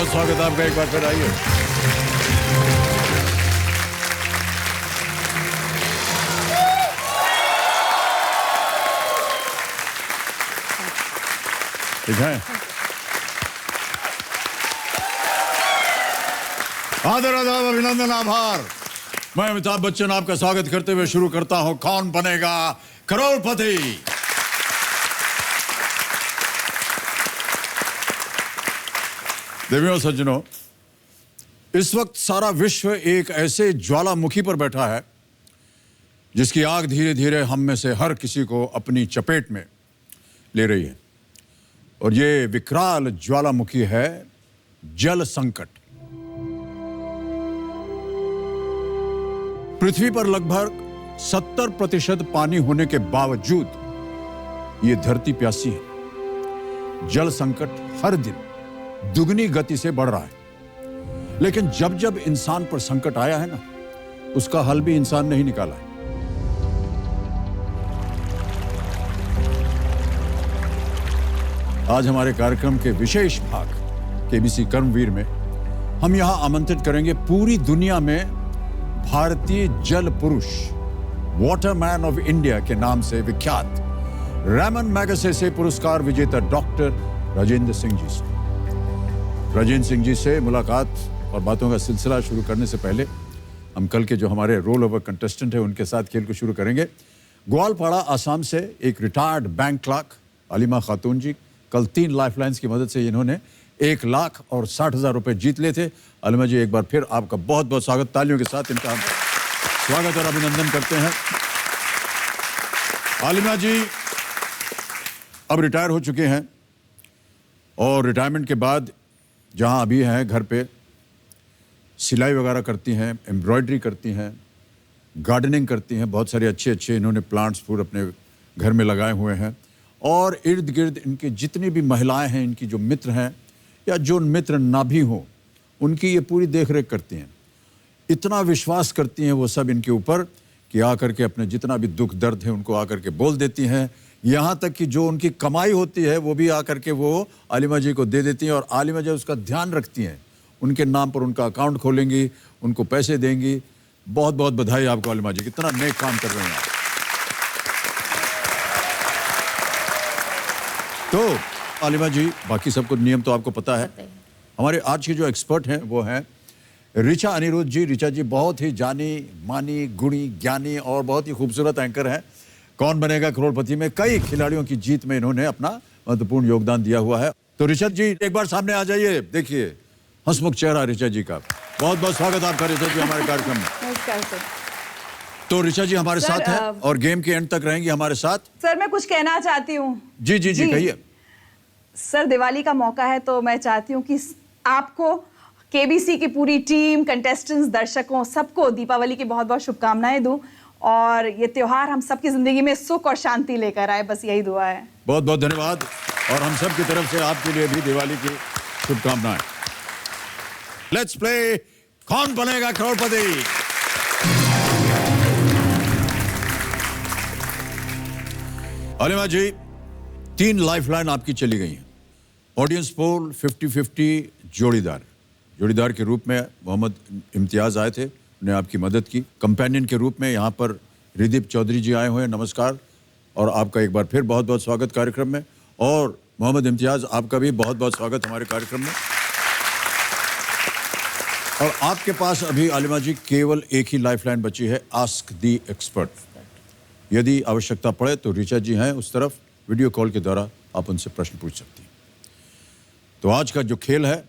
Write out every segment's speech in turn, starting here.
बहुत स्वागत है आपका, एक बार फिर आइए। ठीक है, आदर आदाब, अभिनंदन, आभार। मैं अमिताभ बच्चन आपका स्वागत करते हुए शुरू करता हूं कौन बनेगा करोड़पति। देवियों सज्जनों, इस वक्त सारा विश्व एक ऐसे ज्वालामुखी पर बैठा है जिसकी आग धीरे धीरे हम में से हर किसी को अपनी चपेट में ले रही है। और ये विकराल ज्वालामुखी है जल संकट। पृथ्वी पर लगभग 70% पानी होने के बावजूद ये धरती प्यासी है। जल संकट हर दिन दुगनी गति से बढ़ रहा है। लेकिन जब जब इंसान पर संकट आया है ना, उसका हल भी इंसान ने ही निकाला है। आज हमारे कार्यक्रम के विशेष भाग केबीसी कर्मवीर में हम यहां आमंत्रित करेंगे पूरी दुनिया में भारतीय जल पुरुष, वाटरमैन ऑफ इंडिया के नाम से विख्यात रैमन मैगसेसे पुरस्कार विजेता डॉक्टर राजेंद्र सिंह जी से। राजेंद्र सिंह जी से मुलाकात और बातों का सिलसिला शुरू करने से पहले हम कल के जो हमारे रोल ओवर कंटेस्टेंट हैं उनके साथ खेल को शुरू करेंगे। ग्वालपाड़ा, आसाम से एक रिटायर्ड बैंक क्लर्क अलीमा खातून जी कल 3 लाइफलाइंस की मदद से इन्होंने 1,60,000 रुपए जीत लिए थे। अलीमा जी, एक बार फिर आपका बहुत बहुत स्वागत, तालियों के साथ इनका स्वागत और अभिनंदन करते हैं। अलीमा जी अब रिटायर हो चुके हैं और रिटायरमेंट के बाद जहां अभी हैं घर पे सिलाई वगैरह करती हैं, एम्ब्रॉयडरी करती हैं, गार्डनिंग करती हैं, बहुत सारे अच्छे अच्छे इन्होंने प्लांट्स पूरे अपने घर में लगाए हुए हैं। और इर्द गिर्द इनके जितनी भी महिलाएं हैं, इनकी जो मित्र हैं या जो मित्र ना भी हों, उनकी ये पूरी देखरेख करती हैं। इतना विश्वास करती हैं वो सब इनके ऊपर कि आकर के अपने जितना भी दुख दर्द है उनको आकर के बोल देती हैं। यहाँ तक कि जो उनकी कमाई होती है वो भी आकर के वो आलिमा जी को दे देती हैं और आलिमा जी उसका ध्यान रखती हैं। उनके नाम पर उनका अकाउंट खोलेंगी, उनको पैसे देंगी। बहुत बहुत बधाई आपको आलिमा जी, कितना नेक काम कर रहे हैं आप। तो आलिमा जी, बाकी सबको नियम तो आपको पता है। हमारे आज के जो एक्सपर्ट हैं वो हैं ऋचा अनिरुद्ध जी। ऋचा जी बहुत ही जानी मानी, गुणी, ज्ञानी और बहुत ही खूबसूरत एंकर हैं। कौन बनेगा करोड़पति में कई खिलाड़ियों की जीत में इन्होंने अपना महत्वपूर्ण योगदान दिया हुआ है। तो ऋचा जी एक बार सामने आ जाइए। देखिए हंसमुख चेहरा ऋचा जी का। बहुत बहुत स्वागत आपका ऋचा जी हमारे कार्यक्रम में। नमस्कार सर। तो ऋचा जी हमारे साथ हैं और गेम के एंड तक रहेंगी हमारे साथ। सर मैं कुछ कहना चाहती हूँ। जी जी जी कहिए। सर दिवाली का मौका है तो मैं चाहती हूँ कि आपको, केबीसी की पूरी टीम, कंटेस्टेंट्स, दर्शकों सबको दीपावली की बहुत बहुत शुभकामनाएं दूं और ये त्योहार हम सबकी जिंदगी में सुख और शांति लेकर आए, बस यही दुआ है। बहुत बहुत धन्यवाद और हम सब की तरफ से आपके लिए भी दिवाली की शुभकामनाएं। लेट्स प्ले कौन बनेगा करोड़पति। अलीमा जी 3 लाइफलाइन आपकी चली गई हैं। ऑडियंस पोल 50-50 जोड़ीदार के रूप में मोहम्मद इम्तियाज आए थे, उन्हें आपकी मदद की। कंपेनियन के रूप में यहाँ पर रिदीप चौधरी जी आए हुए हैं, नमस्कार और आपका एक बार फिर बहुत बहुत स्वागत कार्यक्रम में। और मोहम्मद इम्तियाज आपका भी बहुत बहुत स्वागत हमारे कार्यक्रम में। और आपके पास अभी आलिमा जी केवल एक ही लाइफलाइन बची है, आस्क दी एक्सपर्ट। यदि आवश्यकता पड़े तो ऋचा जी हैं उस तरफ, वीडियो कॉल के द्वारा आप उनसे प्रश्न पूछ सकती हैं। तो आज का जो खेल है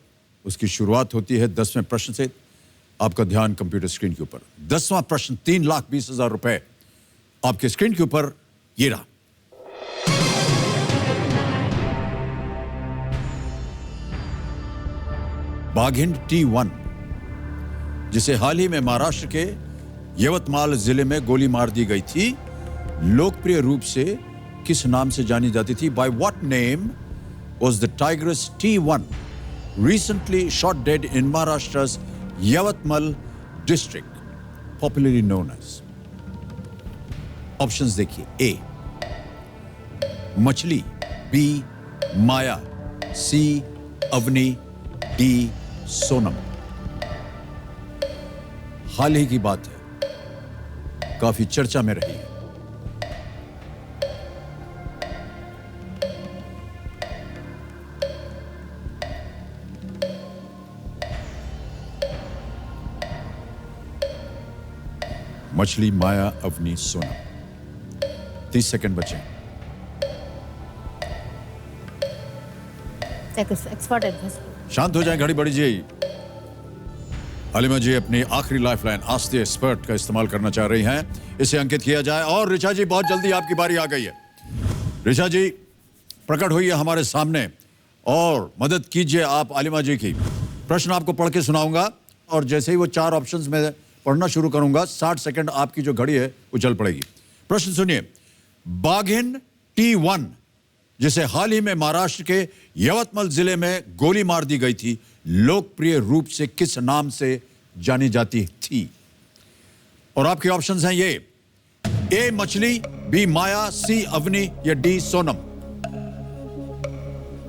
उसकी शुरुआत होती है 10वें प्रश्न से। आपका ध्यान कंप्यूटर स्क्रीन के ऊपर। 10वां प्रश्न 3,20,000 रुपए आपके स्क्रीन के ऊपर ये रहा। बाघिंड T1 जिसे हाल ही में महाराष्ट्र के यवतमाल जिले में गोली मार दी गई थी, लोकप्रिय रूप से किस नाम से जानी जाती थी? By what name was the Tigress T1 recently shot dead in Maharashtra's Yavatmal district, popularly known as? Options देखिए। ए मछली, बी माया, सी अवनी, डी सोनम। हाल ही की बात है, काफी चर्चा में रही है। मछली माया अवनी सोनम। 30 सेकंड बचे। Expert advice. शांत हो जाएं, घड़ी बढ़ी जी। हालिमा जी अपनी आखिरी लाइफलाइन आस्ते एक्सपर्ट का इस्तेमाल करना चाह रही हैं, इसे अंकित किया जाए। और ऋचा जी, बहुत जल्दी आपकी बारी आ गई है। ऋचा जी प्रकट हुई है हमारे सामने और मदद कीजिए आप आलिमा जी की। प्रश्न आपको पढ़ के सुनाऊंगा और जैसे ही वो 4 ऑप्शंस में पढ़ना शुरू करूंगा, 60 सेकंड आपकी जो घड़ी है वो चल पड़ेगी। प्रश्न सुनिए। बाघिन T1, जिसे हाल ही में महाराष्ट्र के यवतमाल जिले में गोली मार दी गई थी, लोकप्रिय रूप से किस नाम से जानी जाती थी? और आपके ऑप्शंस हैं ये: ए मछली, बी माया, सी अवनी या डी सोनम।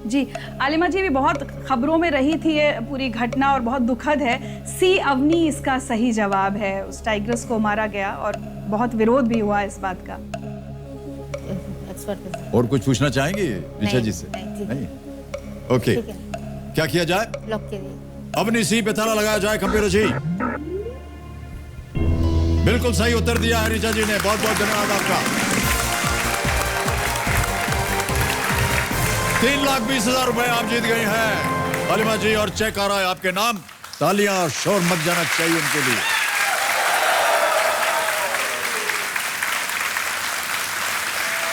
जी, आलिमा जी भी बहुत खबरों में रही थी ये पूरी घटना और बहुत दुखद है। सी अवनी इसका सही जवाब है। उस टाइग्रेस को मारा गया और बहुत विरोध भी हुआ इस बात का। और कुछ पूछना चाहेंगे ऋचा जी से? नहीं। ओके, ठीक है। क्या किया जाए? लॉक कीजिए। अवनी सी पे ताला लगाया जाए कंप्यूटर जी। बिल्कुल सही उत्तर दिया है ऋचा जी ने, बहुत बहुत धन्यवाद आपका। 3,20,000 रुपए आप जीत गई हैं हालिमा जी, और चेक आ रहा है आपके नाम। तालियां और शोर मच जाना चाहिए उनके लिए।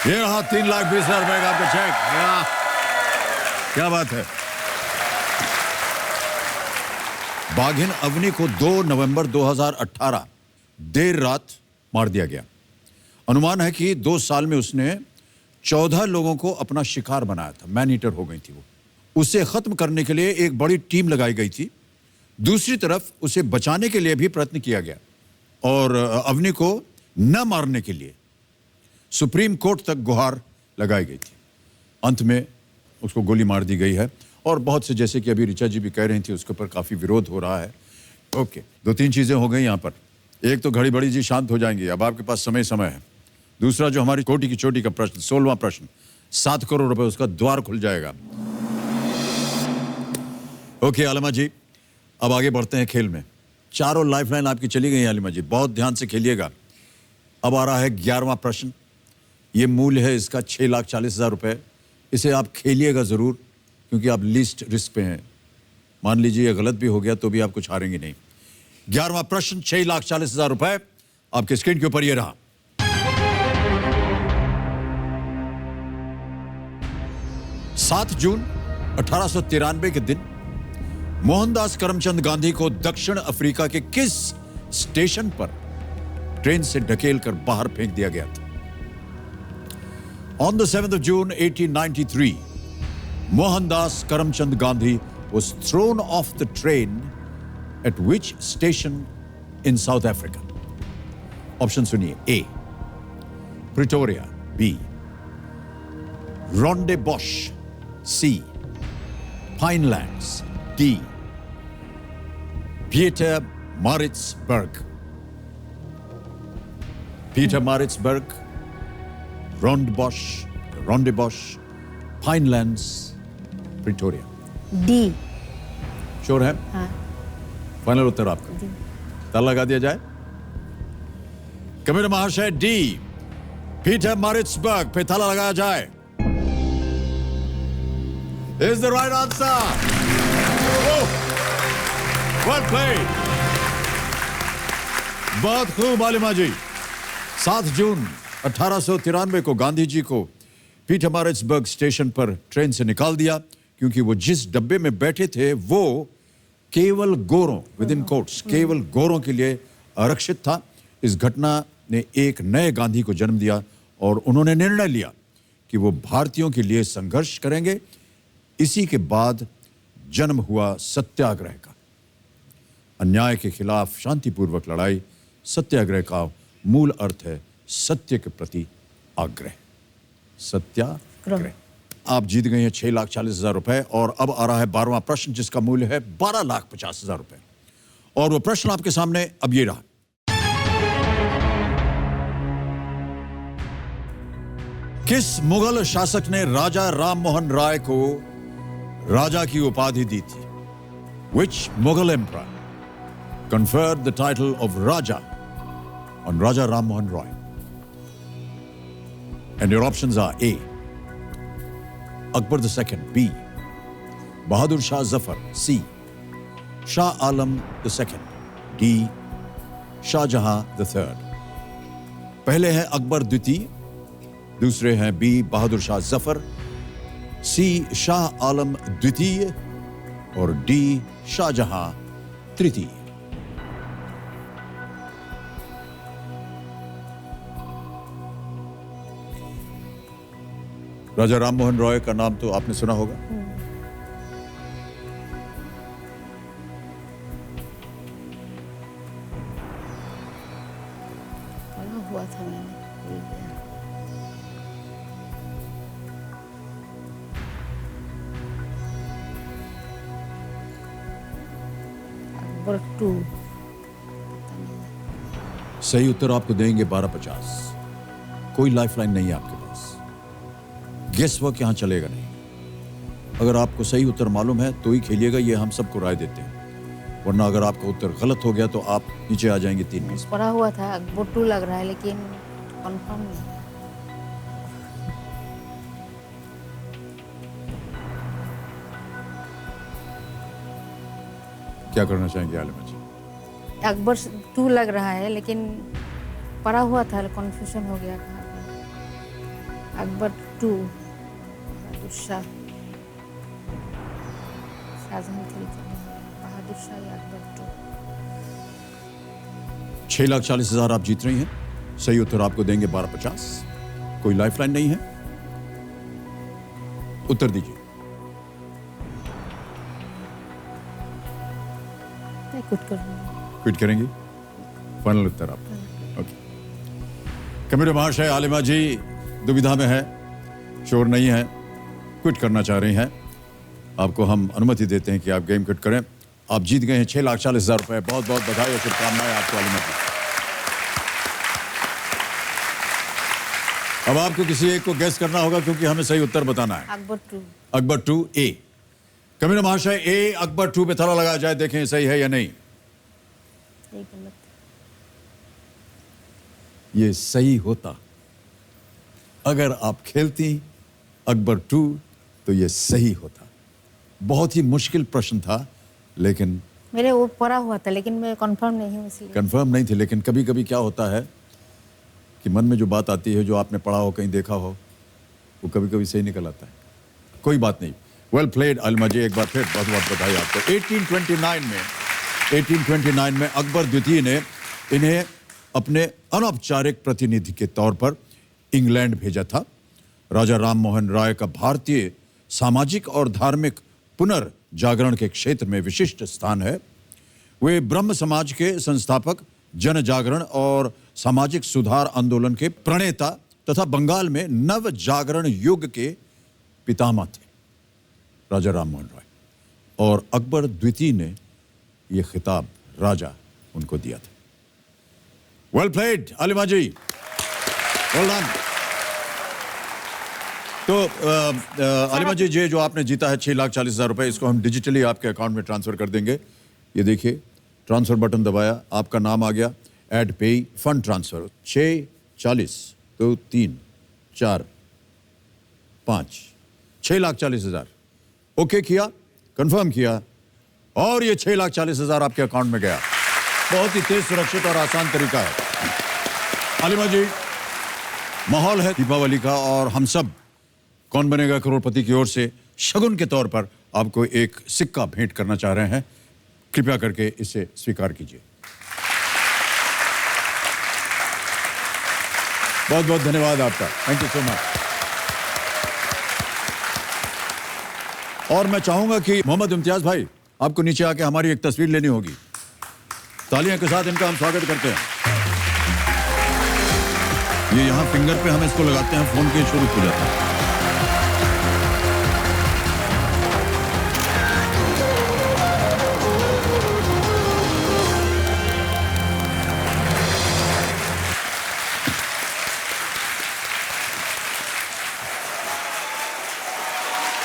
ये रहा 3,20,000 रुपए का आपका चेक। क्या बात है। बाघिन अवनी को 2 नवंबर 2018 देर रात मार दिया गया। अनुमान है कि 2 साल में उसने 14 लोगों को अपना शिकार बनाया था। मैन ईटर हो गई थी वो। उसे खत्म करने के लिए एक बड़ी टीम लगाई गई थी। दूसरी तरफ उसे बचाने के लिए भी प्रयत्न किया गया और अवनी को न मारने के लिए सुप्रीम कोर्ट तक गुहार लगाई गई थी। अंत में उसको गोली मार दी गई है और बहुत से, जैसे कि अभी ऋचा जी भी कह रही थी, उसके ऊपर काफी विरोध हो रहा है। ओके, 2-3 चीजें हो गई यहां पर। एक तो घड़ी बड़ी जी शांत हो जाएंगी, अब आपके पास समय है। दूसरा, जो हमारी कोटि की चोटी का प्रश्न, 16वां प्रश्न, 7 करोड़ रुपए उसका द्वार खुल जाएगा। ओके आलिमा जी, अब आगे बढ़ते हैं खेल में। चारों लाइफलाइन आपकी चली गई आलिमा जी, बहुत ध्यान से खेलिएगा। अब आ रहा है 11वां प्रश्न। ये मूल्य है इसका 6,40,000 रुपए। इसे आप खेलिएगा जरूर, क्योंकि आप लीस्ट रिस्क पे हैं। मान लीजिए ये गलत भी हो गया तो भी आप कुछ हारेंगे नहीं। 11वां प्रश्न, 6,40,000 रुपए आपके स्क्रीन के ऊपर ये रहा। 7 जून 1893 के दिन मोहनदास करमचंद गांधी को दक्षिण अफ्रीका के किस स्टेशन पर ट्रेन से ढकेलकर बाहर फेंक दिया गया था? On the 7th of June 1893, Mohandas Karamchand Gandhi was thrown off the train at which station in South Africa? Option suniye. A, Pretoria. B, Rondebosch. C, Pinelands. D, Pietermaritzburg. Pietermaritzburg, Rondebosch, Pinelands, Pretoria. D. Sure है? हाँ। Final उत्तर आपका? जी। ताला लगा दिया जाए। कबीर महाशय, D पीटरमैरिट्जबर्ग पे ताला लगाया जाए। Is the right answer. Oh, well played. बहुत खूब आलिमा जी। 7 जून 1893 को गांधी जी को पीटरमैरिट्जबर्ग स्टेशन पर ट्रेन से निकाल दिया, क्योंकि वो जिस डब्बे में बैठे थे वो केवल गोरों, विद इन कोट्स, केवल गोरों के लिए आरक्षित था। इस घटना ने एक नए गांधी को जन्म दिया और उन्होंने निर्णय लिया कि वो भारतीयों के लिए संघर्ष करेंगे। इसी के बाद जन्म हुआ सत्याग्रह का। अन्याय के खिलाफ शांतिपूर्वक लड़ाई। सत्याग्रह का मूल अर्थ है सत्य के प्रति आग्रह। सत्याग्रह। आप जीत गए हैं 6,40,000 रुपए और अब आ रहा है 12वां प्रश्न जिसका मूल्य है 12,50,000 रुपए। और वो प्रश्न आपके सामने अब ये रहा। किस मुगल शासक ने राजा राम मोहन राय को राजा की उपाधि दी थी? Which Mughal emperor conferred the title of Raja on Raja Ram Mohan Roy? And your options are A. Akbar II, B. Bahadur Shah Zafar, C. Shah Alam II, D. Shah Jahan III. पहले है अकबर द्वितीय, दूसरे हैं B Bahadur Shah Zafar, सी शाह आलम द्वितीय और D Shahjahan तृतीय। राजा राम मोहन रॉय का नाम तो आपने सुना होगा। पढ़ा हुआ था मैंने, भूल गया। अकबर 2। सही उत्तर आपको देंगे 12,50। कोई लाइफलाइन नहीं है आपके पास, गेस वर्क यहां चलेगा नहीं। अगर आपको सही उत्तर मालूम है तो ही खेलिएगा, ये हम सबको राय देते हैं, वरना अगर आपका उत्तर गलत हो गया तो आप नीचे आ जाएंगे 3 में से। पढ़ा हुआ था, अकबर 2 लग रहा है, लेकिन कंफर्म नहीं है। क्या करना चाहेंगे आलिमा जी? अकबर 2 लग रहा है, लेकिन पढ़ा हुआ था, कंफ्यूजन हो गया कहाँ पर। अकबर 2, बहादुर शाह, शाहजहां तृतीय, बहादुर शाह या अकबर 2। 6,40,000 आप जीत रही हैं। सही उत्तर आपको देंगे 12,50। कोई लाइफलाइन नहीं है, उत्तर दीजिए। मैं कुछ करूँगी। क्विट करेंगी? फाइनल उत्तर आप? ओके। कमेटी महाशय आलिमा जी दुविधा में है, श्योर नहीं है, क्विट करना चाह रही हैं। आपको हम अनुमति देते हैं कि आप गेम क्विट करें। आप जीत गए हैं 6,40,000 रुपए। बहुत बहुत बधाई और शुभकामनाएं आपको आलिमा जी। अब आपको किसी एक को गेस करना होगा क्योंकि हमें सही उत्तर बताना है। अकबर 2। अकबर 2 ए। कमिश्नर महाशय ए अकबर 2 पे थला लगाया जाए, देखें सही है या नहीं। ये गलत। ये सही होता। अगर आप खेलती अकबर 2 तो ये सही होता। बहुत ही मुश्किल प्रश्न था, लेकिन मेरे वो पढ़ा हुआ था, लेकिन मैं कंफर्म नहीं हूँ, इसलिए। कंफर्म नहीं थे, लेकिन कभी कभी क्या होता है कि मन में जो बात आती है, जो आपने पढ़ा हो, कहीं देखा हो, वो कभी कभी सही निकल आता है। कोई बात नहीं। वेल प्लेड आलिमा जी, एक बार फिर बहुत बहुत बधाई आपको। 1829 में अकबर द्वितीय ने इन्हें अपने अनौपचारिक प्रतिनिधि के तौर पर इंग्लैंड भेजा था। राजा राम मोहन राय का भारतीय सामाजिक और धार्मिक पुनर्जागरण के क्षेत्र में विशिष्ट स्थान है। वे ब्रह्म समाज के संस्थापक, जन जागरण और सामाजिक सुधार आंदोलन के प्रणेता तथा बंगाल में नव जागरण युग के पितामह थे, राजा राम मोहन राय। और अकबर द्वितीय ने यह खिताब राजा उनको दिया था। वेल प्लेड आलिमा जी, वेल डन। तो आलिमा जी, ये जो आपने जीता है 6,40,000 रुपए, इसको हम डिजिटली आपके अकाउंट में ट्रांसफर कर देंगे। ये देखिए, ट्रांसफर बटन दबाया, आपका नाम आ गया, ऐड पे फंड ट्रांसफर। 6,40 तो 3 4 5 6,40,000 ओके किया, कंफर्म किया और ये 6,40,000 आपके अकाउंट में गया। बहुत ही तेज, सुरक्षित और आसान तरीका है। आलिमा जी, माहौल है दीपावली का और हम सब कौन बनेगा करोड़पति की ओर से शगुन के तौर पर आपको एक सिक्का भेंट करना चाह रहे हैं। कृपया करके इसे स्वीकार कीजिए। बहुत बहुत धन्यवाद आपका, थैंक यू सो मच। और मैं चाहूंगा कि मोहम्मद इम्तियाज भाई, आपको नीचे आके हमारी एक तस्वीर लेनी होगी। तालियों के साथ इनका हम स्वागत करते हैं। ये यहां फिंगर पे हम इसको लगाते हैं, फोन के शुरू हो जाता है।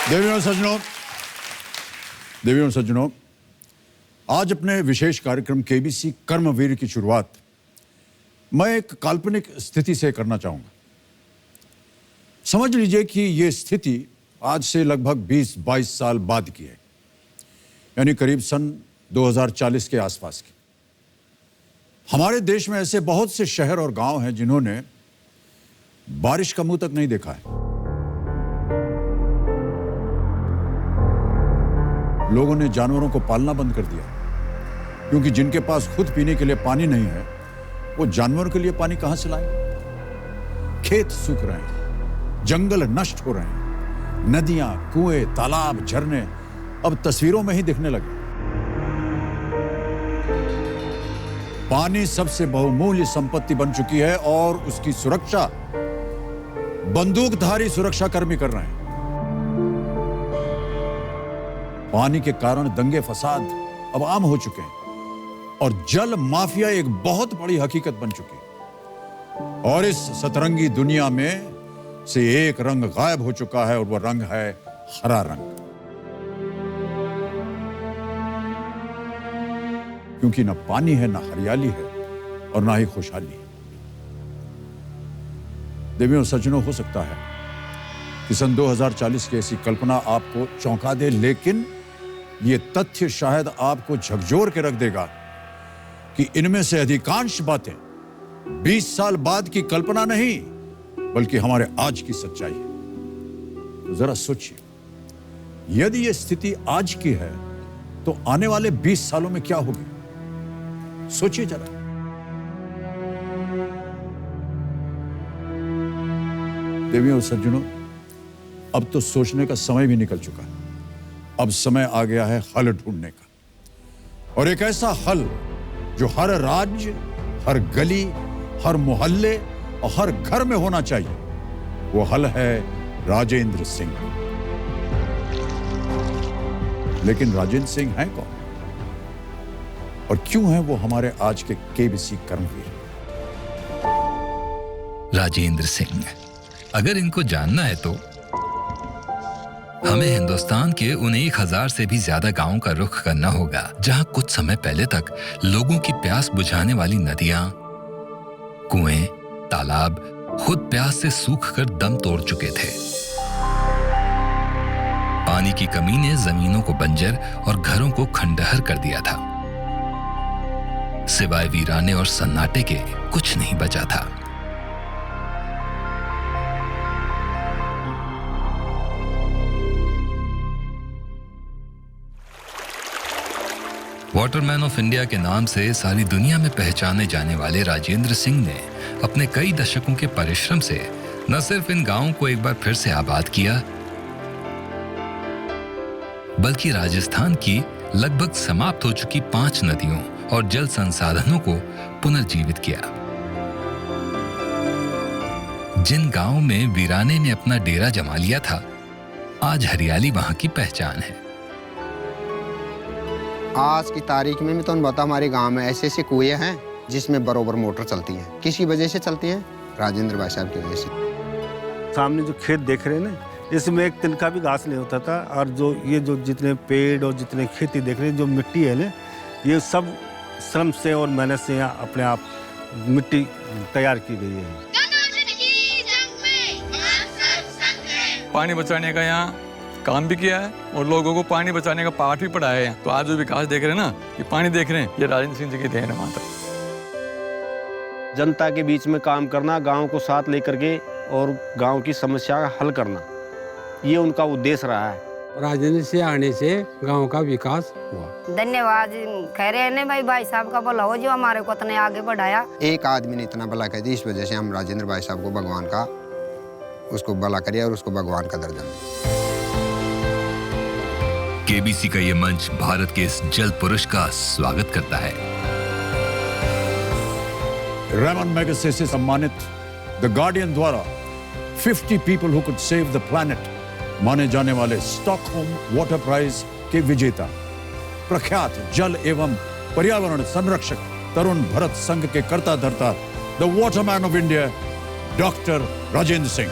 देवियों और सज्जनों, आज अपने विशेष कार्यक्रम केबीसी कर्मवीर की शुरुआत मैं एक काल्पनिक स्थिति से करना चाहूंगा। समझ लीजिए कि यह स्थिति आज से लगभग 20-22 साल बाद की है, यानी करीब सन 2040 के आसपास की। हमारे देश में ऐसे बहुत से शहर और गांव हैं जिन्होंने बारिश का मुंह तक नहीं देखा है। लोगों ने जानवरों को पालना बंद कर दिया, क्योंकि जिनके पास खुद पीने के लिए पानी नहीं है, वो जानवरों के लिए पानी कहां से लाएंगे? खेत सूख रहे हैं, जंगल नष्ट हो रहे हैं, नदियां, कुएं, तालाब, झरने अब तस्वीरों में ही दिखने लगे। पानी सबसे बहुमूल्य संपत्ति बन चुकी है और उसकी सुरक्षा बंदूकधारी सुरक्षाकर्मी कर रहे हैं। पानी के कारण दंगे फसाद अब आम हो चुके हैं और जल माफिया एक बहुत बड़ी हकीकत बन चुकी है। और इस सतरंगी दुनिया में से एक रंग गायब हो चुका है और वह रंग है हरा रंग। क्योंकि ना पानी है, ना हरियाली है और ना ही खुशहाली है। देवियों और सज्जनों, हो सकता है कि सन 2040 की ऐसी कल्पना आपको चौंका दे, लेकिन यह तथ्य शायद आपको झकझोर के रख देगा कि इनमें से अधिकांश बातें 20 साल बाद की कल्पना नहीं, बल्कि हमारे आज की सच्चाई है। तो जरा सोचिए, यदि यह स्थिति आज की है तो आने वाले 20 सालों में क्या होगी? सोचिए जरा। देवियों और सज्जनों, अब तो सोचने का समय भी निकल चुका है। अब समय आ गया है हल ढूंढने का, और एक ऐसा हल जो हर राज्य, हर गली, हर मोहल्ले और हर घर में होना चाहिए। वो हल है राजेंद्र सिंह। लेकिन राजेंद्र सिंह हैं कौन और क्यों हैं वो हमारे आज के केबीसी कर्मवीर? राजेंद्र सिंह, अगर इनको जानना है तो हमें हिंदुस्तान के उन 1000 से भी ज्यादा गांवों का रुख करना होगा, जहां कुछ समय पहले तक लोगों की प्यास बुझाने वाली नदियां, कुएं, तालाब खुद प्यास से सूख कर दम तोड़ चुके थे। पानी की कमी ने जमीनों को बंजर और घरों को खंडहर कर दिया था। सिवाय वीराने और सन्नाटे के कुछ नहीं बचा था। वाटरमैन ऑफ इंडिया के नाम से सारी दुनिया में पहचाने जाने वाले राजेंद्र सिंह ने अपने कई दशकों के परिश्रम से न सिर्फ इन गांवों को एक बार फिर से आबाद किया, बल्कि राजस्थान की लगभग समाप्त हो चुकी 5 नदियों और जल संसाधनों को पुनर्जीवित किया। जिन गांवों में वीराने ने अपना डेरा जमा लिया था, आज हरियाली वहां की पहचान है। आज की तारीख में मैं तो बता, हमारे गांव में ऐसे ऐसे कुएं हैं जिसमें बरोबर मोटर चलती है। किसी वजह से चलती है? राजेंद्र भाई साहब की वजह से। सामने जो खेत देख रहे हैं ना, इसमें एक तिनका भी घास नहीं होता था। और जो ये जो जितने पेड़ और जितने खेती देख रहे हैं, जो मिट्टी है ना, ये सब श्रम से और मेहनत से यहाँ अपने आप मिट्टी तैयार की गई है। पानी बचाने का यहाँ काम भी किया है और लोगों को पानी बचाने का पाठ भी पढ़ाया है। तो आज जो विकास देख रहे हैं ना, ये पानी देख रहे हैं, ये राजेंद्र सिंह जी की देन है। माता जनता के बीच में काम करना, गांव को साथ लेकर के और गांव की समस्या का हल करना, ये उनका उद्देश्य रहा है। राजेंद्र से आने से गांव का विकास हुआ। धन्यवाद कह रहे हैं भाई साहब का भला हो, जो हमारे को इतने आगे बढ़ाया। एक आदमी ने इतना भला कर दिया, इस वजह से हम राजेंद्र भाई साहब को भगवान का, उसको भला करिए और उसको भगवान का दर्जा दें। केबीसी का ये मंच भारत के इस जल पुरुष का स्वागत करता है। रेमन मैगसेसे से सम्मानित द गार्डियन द्वारा 50 people who could save the planet माने जाने वाले स्टॉकहोम वाटर प्राइज के विजेता, प्रख्यात जल एवं पर्यावरण संरक्षक तरुण भरत संघ के कर्ता धर्ता, the Waterman of India, doctor Rajendra Singh.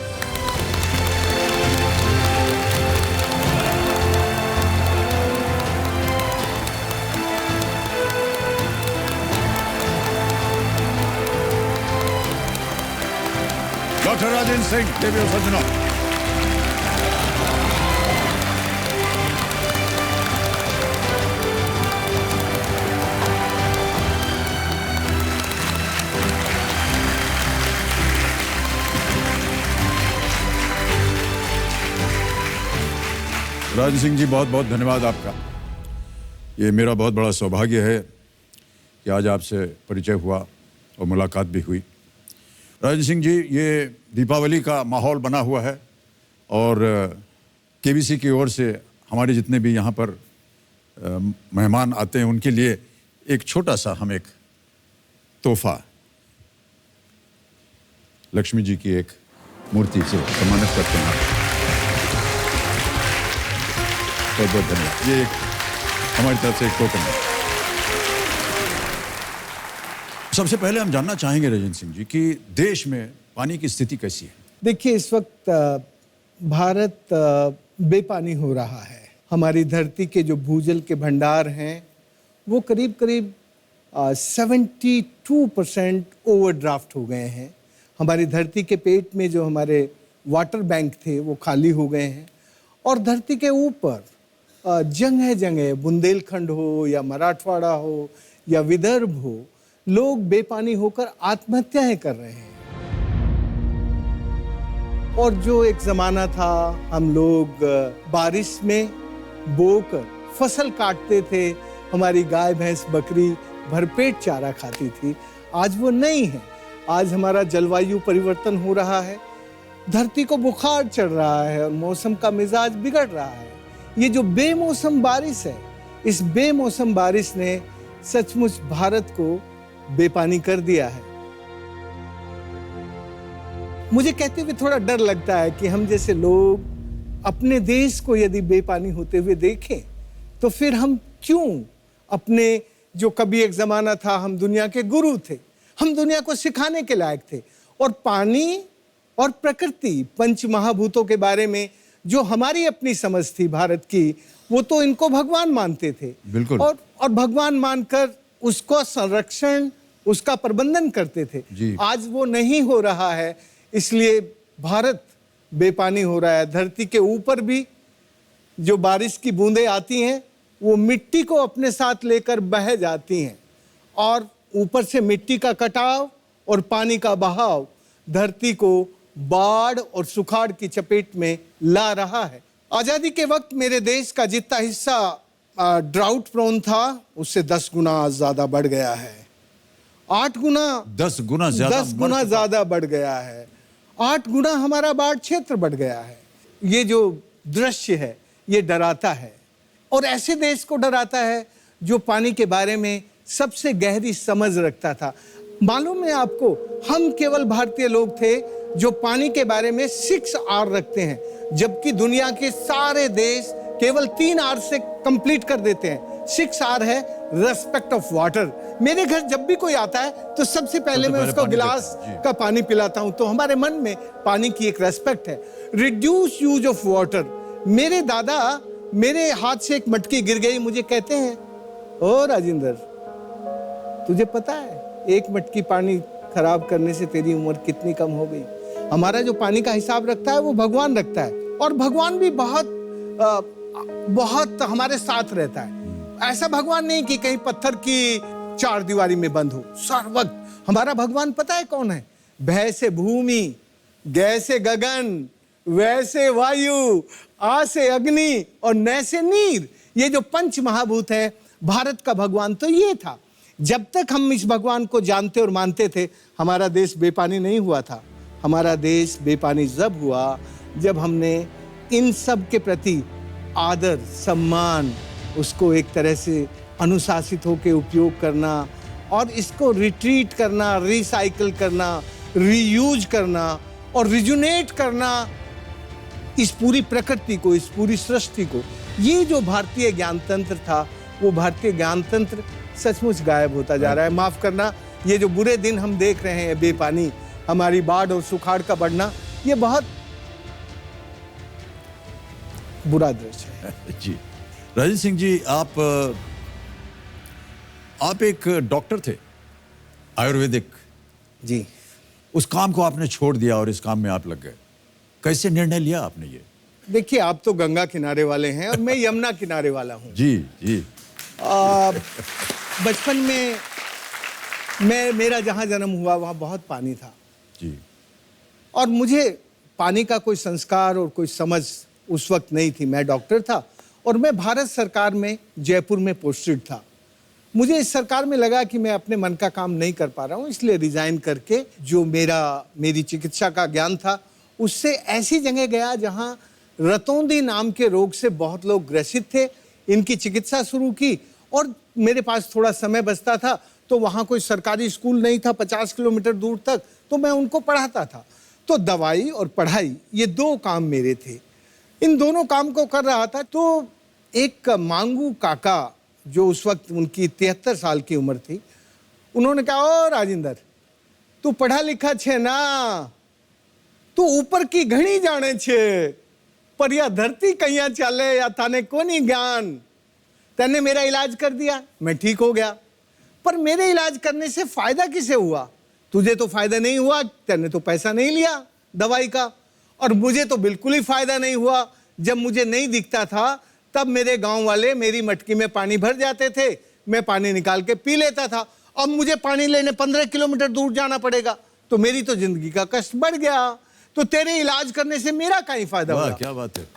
Doctor Rajendra Singh, देवियों सज्जनों। राजेंद्र सिंह जी, बहुत बहुत धन्यवाद आपका। ये मेरा बहुत बड़ा सौभाग्य है कि आज आपसे परिचय हुआ और मुलाकात भी हुई। राजेंद्र सिंह जी, ये दीपावली का माहौल बना हुआ है और केबीसी की ओर से हमारे जितने भी यहाँ पर मेहमान आते हैं उनके लिए एक छोटा सा हम एक तोहफा लक्ष्मी जी की एक मूर्ति से सम्मानित करते हैं। बहुत बहुत धन्यवाद। ये एक हमारी तरफ से एक टोकन है। सबसे पहले हम जानना चाहेंगे राजेंद्र सिंह जी कि देश में पानी की स्थिति कैसी है? देखिए, इस वक्त भारत बेपानी हो रहा है। हमारी धरती के जो भूजल के भंडार हैं वो करीब करीब 72% ओवरड्राफ्ट हो गए हैं। हमारी धरती के पेट में जो हमारे वाटर बैंक थे वो खाली हो गए हैं और धरती के ऊपर जगह जगह बुंदेलखंड हो या मराठवाड़ा हो या विदर्भ हो, लोग बेपानी होकर आत्महत्याएं कर रहे हैं। और जो एक जमाना था हम लोग बारिश में बोकर फसल काटते थे, हमारी गाय भैंस बकरी भरपेट चारा खाती थी, आज वो नहीं है। आज हमारा जलवायु परिवर्तन हो रहा है, धरती को बुखार चढ़ रहा है और मौसम का मिजाज बिगड़ रहा है। ये जो बेमौसम बारिश है, इस बेमौसम बारिश ने सचमुच भारत को बेपानी कर दिया है। मुझे कहते हुए थोड़ा डर लगता है कि हम जैसे लोग अपने देश को यदि बेपानी होते हुए देखें तो फिर हम क्यों अपने, जो कभी एक जमाना था हम दुनिया के गुरु थे, हम दुनिया को सिखाने के लायक थे, और पानी और प्रकृति पंच महाभूतों के बारे में जो हमारी अपनी समझ थी भारत की, वो तो इनको भगवान मानते थे। बिल्कुल। और भगवान मानकर उसको संरक्षण, उसका प्रबंधन करते थे। जी। आज वो नहीं हो रहा है, इसलिए भारत बेपानी हो रहा है। धरती के ऊपर भी जो बारिश की बूंदें आती हैं वो मिट्टी को अपने साथ लेकर बह जाती हैं और ऊपर से मिट्टी का कटाव और पानी का बहाव धरती को बाढ़ और सुखाड़ की चपेट में ला रहा है। आजादी के वक्त मेरे देश का जितना हिस्सा ड्राउट प्रोन था उससे 10 गुना ज्यादा बढ़ गया है। 8 गुना 10 गुना ज्यादा बढ़ गया है। 8 गुना हमारा बाढ़ क्षेत्र बढ़ गया है। ये जो दृश्य है ये डराता है, और ऐसे देश को डराता है जो पानी के बारे में सबसे गहरी समझ रखता था। मालूम है आपको, हम केवल भारतीय लोग थे जो पानी के बारे में 6 R रखते हैं, जबकि दुनिया के सारे देश केवल 3 R से कंप्लीट कर देते हैं। 6 R है रेस्पेक्ट ऑफ वाटर। मेरे घर जब भी कोई आता है तो सबसे पहले मैं उसको गिलास का पानी पिलाता हूं, तो हमारे मन में पानी की एक रेस्पेक्ट है। Reduce use of water. मेरे दादा, मेरे हाथ से एक मटकी गिर गई, मुझे कहते हैं, ओ राजेंद्र, तुझे पता है एक मटकी पानी खराब करने से तेरी उम्र कितनी कम हो गई। हमारा जो पानी का हिसाब रखता है वो भगवान रखता है, और भगवान भी बहुत हमारे साथ रहता है। ऐसा भगवान नहीं कि कहीं पत्थर की 4 दीवारी में बंद हो। सर्वज्ञ हमारा भगवान पता है कौन है? भय से भूमि, गै से गगन, वै से वायु, आ से अग्नि और नै से नीर। ये जो पंच महाभूत है, भारत का भगवान तो ये था। जब तक हम इस भगवान को जानते और मानते थे, हमारा देश बेपानी नहीं हुआ था। हमारा देश बेपानी जब हुआ जब हमने इन सब के प्रति आदर, सम्मान, उसको एक तरह से अनुशासित होकर उपयोग करना और इसको रिट्रीट करना, रिसाइकल करना, रीयूज करना और रिजुनेट करना, इस पूरी प्रकृति को, इस पूरी सृष्टि को। ये जो भारतीय ज्ञानतंत्र था, वो भारतीय ज्ञानतंत्र सचमुच गायब होता जा रहा है। माफ करना, ये जो बुरे दिन हम देख रहे हैं, बेपानी, हमारी बाढ़ और सुखाड़ का बढ़ना, ये बहुत बुरा दृश्य है। जी राजेंद्र सिंह जी, आप एक डॉक्टर थे, आयुर्वेदिक। जी। उस काम को आपने छोड़ दिया और इस काम में आप लग गए। कैसे निर्णय लिया आपने ये? देखिए, आप तो गंगा किनारे वाले हैं और मैं यमुना किनारे वाला हूँ। जी जी। बचपन में मेरा जहाँ जन्म हुआ वहाँ बहुत पानी था जी। और मुझे पानी का कोई संस्कार और कोई समझ उस वक्त नहीं थी। मैं डॉक्टर था और मैं भारत सरकार में जयपुर में पोस्टेड था। मुझे इस सरकार में लगा कि मैं अपने मन का काम नहीं कर पा रहा हूँ, इसलिए रिजाइन करके जो मेरी चिकित्सा का ज्ञान था उससे ऐसी जगह गया जहाँ रतौंधी नाम के रोग से बहुत लोग ग्रसित थे। इनकी चिकित्सा शुरू की और मेरे पास थोड़ा समय बचता था तो वहाँ कोई सरकारी स्कूल नहीं था 50 किलोमीटर दूर तक, तो मैं उनको पढ़ाता था। तो दवाई और पढ़ाई ये दो काम मेरे थे। इन दोनों काम को कर रहा था तो एक मांगू काका, जो उस वक्त उनकी 73 साल की उम्र थी, उन्होंने कहा, ओ राजेंद्र, तू पढ़ा लिखा छे ना, तू ऊपर की घणी जाने छे, पर यह धरती कहिया चाले या थाने कोनी ज्ञान। तैने मेरा इलाज कर दिया, मैं ठीक हो गया, पर मेरे इलाज करने से फायदा किसे हुआ? तुझे तो फायदा नहीं हुआ, तैने तो पैसा नहीं लिया दवाई का, और मुझे तो बिल्कुल ही फायदा नहीं हुआ। जब मुझे नहीं दिखता था तब मेरे गांव वाले मेरी मटकी में पानी भर जाते थे, मैं पानी निकाल के पी लेता था। अब मुझे पानी लेने 15 किलोमीटर दूर जाना पड़ेगा, तो मेरी तो जिंदगी का कष्ट बढ़ गया। तो तेरे इलाज करने से मेरा कहीं फायदा हुआ? क्या बात है।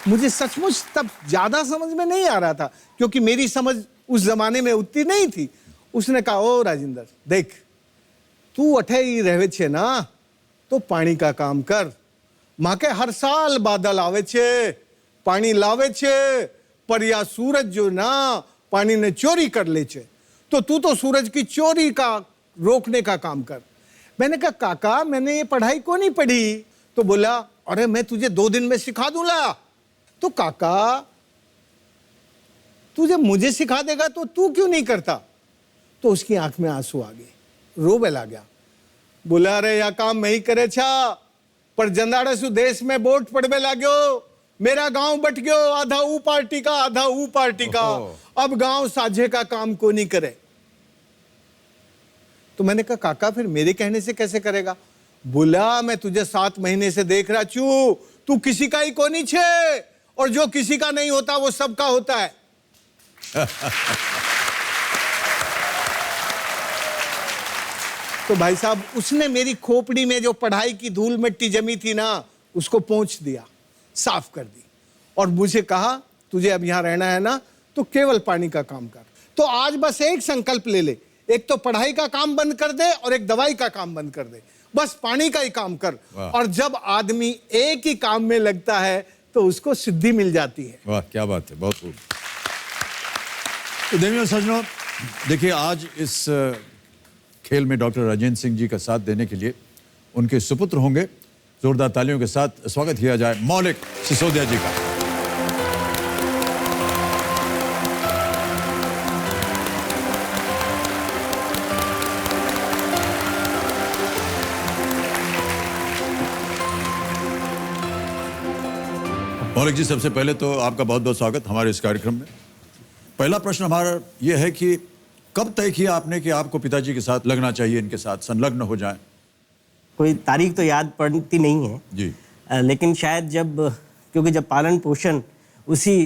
मुझे सचमुच तब ज्यादा समझ में नहीं आ रहा था, क्योंकि मेरी समझ उस जमाने में उतनी नहीं थी। उसने कहा, ओ राजेंद्र, देख, तू अठे ही रहे छे ना, तो पानी का काम कर। माँ के हर साल बादल आवे छे, पानी लावे छे, पर या सूरज जो ना पानी ने चोरी कर ले छे, तो तू तो सूरज की चोरी का रोकने का काम कर। मैंने कहा, काका, मैंने ये पढ़ाई को नहीं पढ़ी। तो बोला, अरे मैं तुझे 2 दिन में सिखा दूंगा। तो काका, तुझे मुझे सिखा देगा तो तू क्यों नहीं करता? तो उसकी आंख में आंसू आ गए, रोवे ला गया। बोला, अरे या काम मैं ही करे छा, पर जंदाड़े सु देश में वोट पड़वे लाग्यो, मेरा गांव बट गयो, आधा ऊ पार्टी का आधा ऊ पार्टी का, अब गांव साझे का काम को नहीं करे। तो मैंने कहा, काका, फिर मेरे कहने से कैसे करेगा? बोला, मैं तुझे 7 महीने से देख रहा छू, तू किसी का ही को नहीं छे, और जो किसी का नहीं होता वो सबका होता है। तो भाई साहब, उसने मेरी खोपड़ी में जो पढ़ाई की धूल मिट्टी जमी थी ना, उसको पोंछ दिया, साफ कर दी, और मुझे कहा, तुझे अब यहां रहना है ना, तो केवल पानी का काम कर। तो आज बस एक संकल्प ले ले, एक तो पढ़ाई का काम बंद कर दे और एक दवाई का काम बंद कर दे, बस पानी का ही काम कर। और जब आदमी एक ही काम में लगता है तो उसको सिद्धि मिल जाती है। वाह, क्या बात है, बहुत खूब। तो देवियों सज्जनों, देखिए, आज इस खेल में डॉक्टर राजेंद्र सिंह जी का साथ देने के लिए उनके सुपुत्र होंगे। जोरदार तालियों के साथ स्वागत किया जाए मौलिक सिसोदिया जी का। मौलिक जी, सबसे पहले तो आपका बहुत बहुत स्वागत हमारे इस कार्यक्रम में। पहला प्रश्न हमारा यह है कि कब तय किया आपने कि आपको पिताजी के साथ लगना चाहिए, इनके साथ संलग्न हो जाएं? कोई तारीख तो याद पड़ती नहीं है जी। लेकिन शायद क्योंकि जब पालन पोषण उसी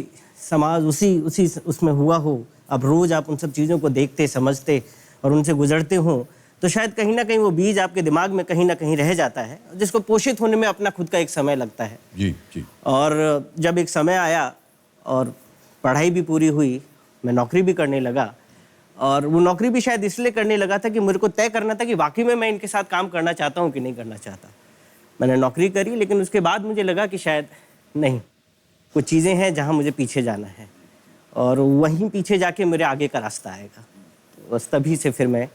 समाज उसी उसमें हुआ हो, अब रोज आप उन सब चीज़ों को देखते, समझते और उनसे गुजरते हो, तो शायद कहीं ना कहीं वो बीज आपके दिमाग में कहीं ना कहीं रह जाता है, जिसको पोषित होने में अपना खुद का एक समय लगता है। जी जी। और जब एक समय आया और पढ़ाई भी पूरी हुई, मैं नौकरी भी करने लगा, और वो नौकरी भी शायद इसलिए करने लगा था कि मेरे को तय करना था कि वाकई में मैं इनके साथ काम करना चाहता हूँ कि नहीं करना चाहता। मैंने नौकरी करी, लेकिन उसके बाद मुझे लगा कि शायद नहीं, कुछ चीज़ें हैं जहाँ मुझे पीछे जाना है, और वहीं पीछे जाके मेरे आगे का रास्ता आएगा। तो बस तभी से फिर मैं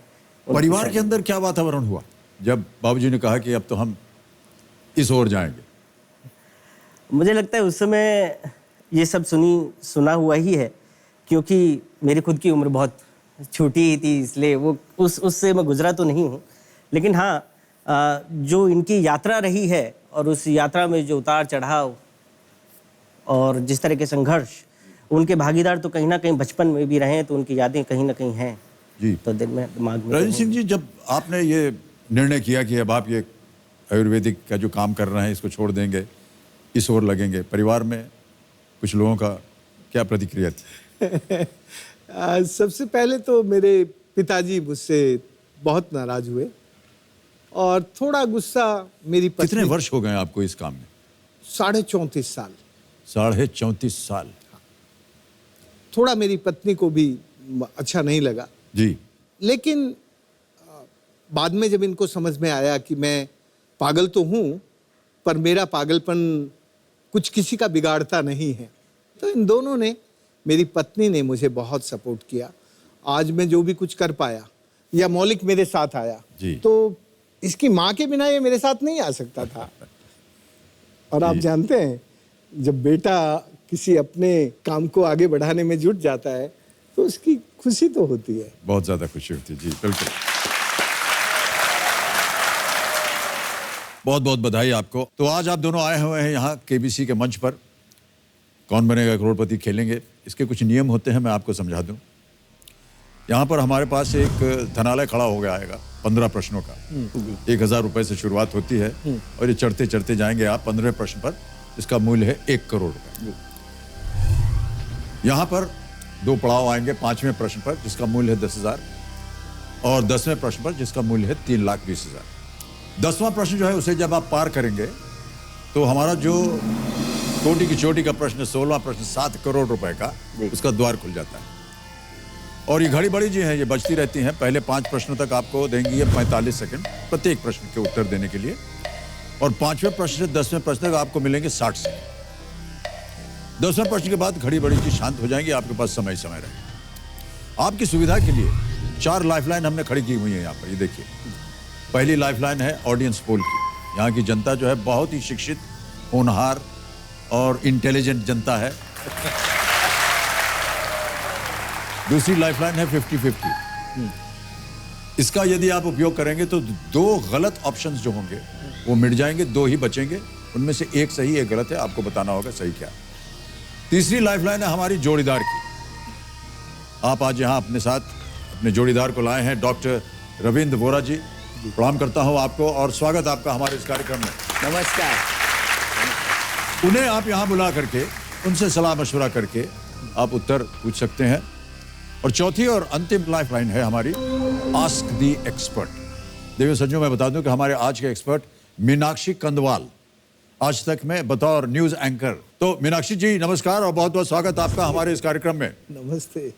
परिवार के अंदर क्या वातावरण हुआ जब बाबूजी ने कहा कि अब तो हम इस ओर जाएंगे? मुझे लगता है उस समय ये सब सुना हुआ ही है, क्योंकि मेरी खुद की उम्र बहुत छोटी ही थी, इसलिए वो उससे मैं गुजरा तो नहीं हूँ। लेकिन हाँ, जो इनकी यात्रा रही है और उस यात्रा में जो उतार चढ़ाव और जिस तरह के संघर्ष, उनके भागीदार तो कहीं ना कहीं बचपन में भी रहे हैं, तो उनकी यादें कहीं ना कहीं हैं। जी। तो दिल में दिमाग में राजेंद्र सिंह जी, जब आपने ये निर्णय किया कि अब आप ये आयुर्वेदिक का जो काम कर रहे हैं इसको छोड़ देंगे, इस ओर लगेंगे, परिवार में कुछ लोगों का क्या प्रतिक्रिया थी? सबसे पहले तो मेरे पिताजी मुझसे बहुत नाराज हुए और थोड़ा गुस्सा मेरी कितने पत्नी। वर्ष हो गए आपको इस काम में? 34.5 साल। 34.5 साल। थोड़ा मेरी पत्नी को भी अच्छा नहीं लगा जी। लेकिन बाद में जब इनको समझ में आया कि मैं पागल तो हूं पर मेरा पागलपन कुछ किसी का बिगाड़ता नहीं है, तो इन दोनों ने, मेरी पत्नी ने मुझे बहुत सपोर्ट किया। आज मैं जो भी कुछ कर पाया या मौलिक मेरे साथ आया जी। तो इसकी माँ के बिना ये मेरे साथ नहीं आ सकता था। और आप जानते हैं जब बेटा किसी अपने काम को आगे बढ़ाने में जुट जाता है तो उसकी खुशी तो होती है। बहुत ज्यादा खुशी होती है जी, बिल्कुल। बहुत बहुत बधाई आपको। तो आज आप दोनों आए हुए हैं यहाँ केबीसी के मंच पर। कौन बनेगा करोड़पति खेलेंगे, इसके कुछ नियम होते हैं, मैं आपको समझा दूं। यहाँ पर हमारे पास एक धनालय खड़ा हो गया आएगा 15 प्रश्नों का। 1000 रुपए से शुरुआत होती है और ये चढ़ते चढ़ते जाएंगे आप 15 प्रश्न पर, जिसका मूल्य है 1 करोड़ रुपए। यहाँ पर 2 पड़ाव आएंगे 5वें प्रश्न पर, जिसका मूल्य है 10,000, और 10वें प्रश्न पर, जिसका मूल्य है 3,20,000। 10वां प्रश्न जो है उसे जब आप पार करेंगे तो हमारा जो कोटि की चोटी का प्रश्न 16वां प्रश्न 7 करोड़ रुपए का, उसका द्वार खुल जाता है। और ये घड़ी बड़ी जी है, ये बजती रहती हैं। पहले 5 प्रश्नों तक आपको देंगी ये 45 सेकंड प्रत्येक प्रश्न के उत्तर देने के लिए, और 5वें प्रश्न से 10वें प्रश्न तक आपको मिलेंगे 60 सेकंड। 10वें प्रश्न के बाद घड़ी बड़ी जी शांत हो जाएंगी, आपके पास समय रहेगा। आपकी सुविधा के लिए 4 लाइफलाइन हमने खड़ी की हुई है यहाँ पर, ये देखिए। पहली लाइफलाइन है ऑडियंस पोल की। यहाँ की जनता जो है बहुत ही शिक्षित, होनहार और इंटेलिजेंट जनता है। दूसरी लाइफलाइन है 50-50। इसका यदि आप उपयोग करेंगे तो 2 गलत ऑप्शंस जो होंगे वो मिट जाएंगे, 2 ही बचेंगे, उनमें से एक सही एक गलत है, आपको बताना होगा सही क्या। तीसरी लाइफलाइन है हमारी जोड़ीदार की। आप आज यहाँ अपने साथ अपने जोड़ीदार को लाए हैं, डॉक्टर रविंद्र बोरा जी। प्रणाम करता हूँ आपको और स्वागत आपका हमारे इस कार्यक्रम में। नमस्कार। उन्हें आप यहाँ बुला करके उनसे सलाह मशवरा करके आप उत्तर पूछ सकते हैं। और चौथी और अंतिम लाइफलाइन है हमारी आस्क दी एक्सपर्ट। देवियों सज्जनों, मैं बता दूं कि हमारे आज के एक्सपर्ट मीनाक्षी कंदवाल, आज तक में बतौर न्यूज एंकर। तो मीनाक्षी जी नमस्कार और बहुत बहुत स्वागत आपका हमारे इस कार्यक्रम में। नमस्ते।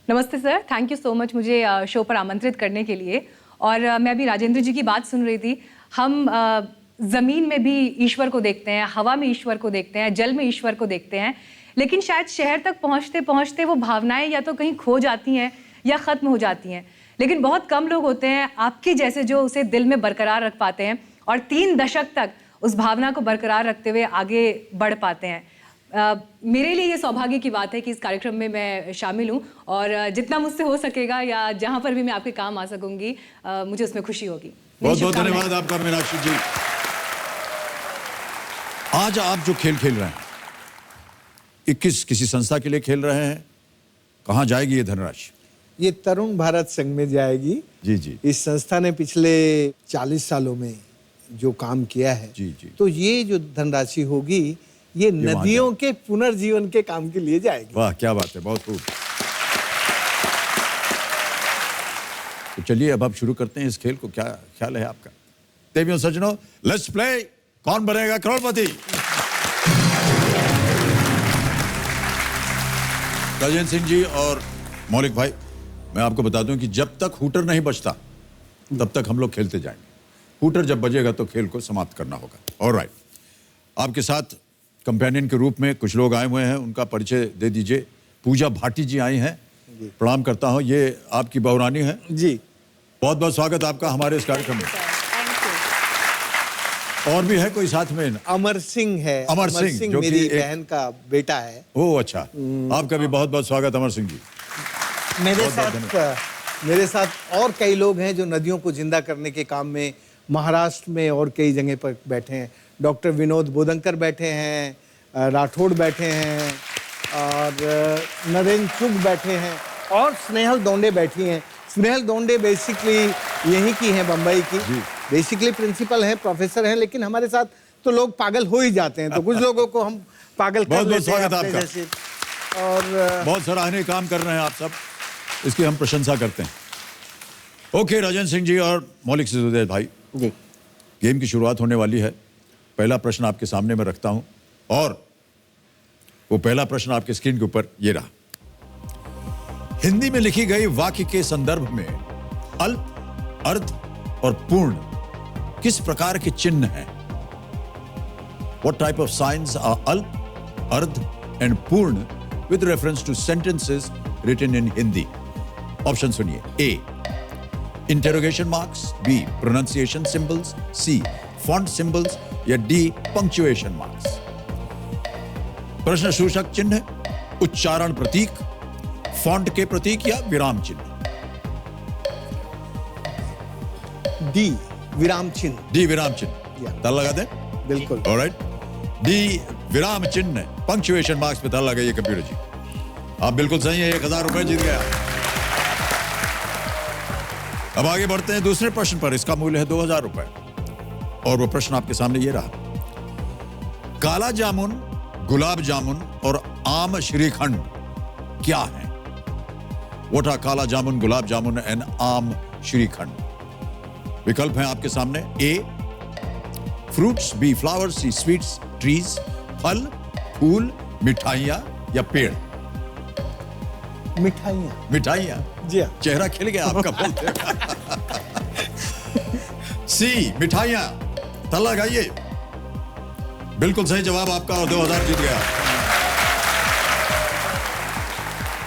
नमस्ते sir, thank you so much मुझे शो पर आमंत्रित करने के लिए। और मैं अभी राजेंद्र जी की बात सुन रही थी। हम ज़मीन में भी ईश्वर को देखते हैं, हवा में ईश्वर को देखते हैं, जल में ईश्वर को देखते हैं, लेकिन शायद शहर तक पहुंचते पहुंचते वो भावनाएं या तो कहीं खो जाती हैं या ख़त्म हो जाती हैं। लेकिन बहुत कम लोग होते हैं आपके जैसे जो उसे दिल में बरकरार रख पाते हैं और 3 दशक तक उस भावना को बरकरार रखते हुए आगे बढ़ पाते हैं। मेरे लिए ये सौभाग्य की बात है कि इस कार्यक्रम में मैं शामिल हूँ और जितना मुझसे हो सकेगा या जहाँ पर भी मैं आपके काम आ सकूंगी, मुझे उसमें खुशी होगी। बहुत बहुत धन्यवाद आपका मीनाक्षी जी। आज आप जो खेल खेल रहे हैं, 21 किसी संस्था के लिए खेल रहे हैं, कहाँ जाएगी ये धनराशि? ये तरुण भारत संघ में जाएगी। जी जी। इस संस्था ने पिछले 40 सालों में जो काम किया है, जी जी, तो ये जो धनराशि होगी ये नदियों के पुनर्जीवन के काम के लिए जाएगी। वाह क्या बात है, बहुत खूब। तो चलिए अब आप शुरू करते हैं इस खेल को, क्या ख्याल है आपका? देवियों सज्जनों, लेट्स प्ले कौन बनेगा करोड़पति। राजेंद्र सिंह जी और मौलिक भाई, मैं आपको बता दूं कि जब तक हूटर नहीं बजता तब तक हम लोग खेलते जाएंगे। हूटर जब बजेगा तो खेल को समाप्त करना होगा। ऑलराइट, आपके साथ कंपेनियन के रूप में कुछ लोग आए हुए हैं, उनका परिचय दे दीजिए। पूजा भाटी जी आई हैं, प्रणाम करता हूं, ये आपकी बहुरानी है जी। बहुत बहुत स्वागत आपका हमारे इस कार्यक्रम में। और भी है कोई साथ में? अमर सिंह है। अमर सिंह जो मेरी कि बहन का बेटा है। ओह अच्छा, आपका भी बहुत बहुत स्वागत अमर सिंह जी। मेरे साथ और कई लोग हैं जो नदियों को जिंदा करने के काम में महाराष्ट्र में और कई जगह पर बैठे हैं। डॉक्टर विनोद बोदंकर बैठे हैं, राठौड़ बैठे हैं और नरेंद्र चुग बैठे हैं। और स्नेहल दोंडे बैठी हैं। स्नेहल दोंडे बेसिकली यहीं की हैं, बम्बई की। बेसिकली प्रिंसिपल हैं, प्रोफेसर हैं, लेकिन हमारे साथ तो लोग पागल हो ही जाते हैं, तो कुछ लोगों को हम पागल कर बहुत-बहुत लेते हैं स्वागत अपने आपका। जैसे। और बहुत सराहनीय काम कर रहे हैं आप सब, इसकी हम प्रशंसा करते हैं। ओके राजेंद्र सिंह जी और मौलिक सिसोदिया भाई जी, गेम की शुरुआत होने वाली है। पहला प्रश्न आपके सामने मैं रखता हूं और वो पहला प्रश्न आपके स्क्रीन के ऊपर ये रहा। हिंदी में लिखी गई वाक्य के संदर्भ में अल्प, अर्ध और पूर्ण किस प्रकार के चिन्ह हैं? What type of signs are अल्प, अर्ध and पूर्ण with reference to sentences written in Hindi? Option सुनिए। A. Interrogation marks, B. Pronunciation symbols, C. Font symbols या D. Punctuation marks? प्रश्न सूचक चिन्ह, उच्चारण प्रतीक, फॉन्ट के प्रतीक या विराम चिन्ह? डी विराम चिन्ह। डी विराम चिन्ह, ताल लगा दें? बिल्कुल। ऑलराइट, डी विराम चिन्ह, पंक्चुएशन मार्क्स पे ताल लगाइए कंप्यूटर जी। आप बिल्कुल सही है, 1000 रुपए जीत गया। अब आगे बढ़ते हैं दूसरे प्रश्न पर। इसका मूल्य है 2000 रुपए और वो प्रश्न आपके सामने ये रहा। काला जामुन, गुलाब जामुन और आम श्रीखंड क्या है? What are काला जामुन, गुलाब जामुन एंड आम श्रीखंड? विकल्प हैं आपके सामने। ए फ्रूट्स, बी फ्लावर्स, सी स्वीट्स, ट्रीज, फल, फूल, मिठाइयां या पेड़? मिठाइयाँ। मिठाइयां, जी हाँ। चेहरा खिल गया आपका बोलते। सी मिठाइयां, ताला लगाइए। बिल्कुल सही जवाब आपका और 2000 जीत गया।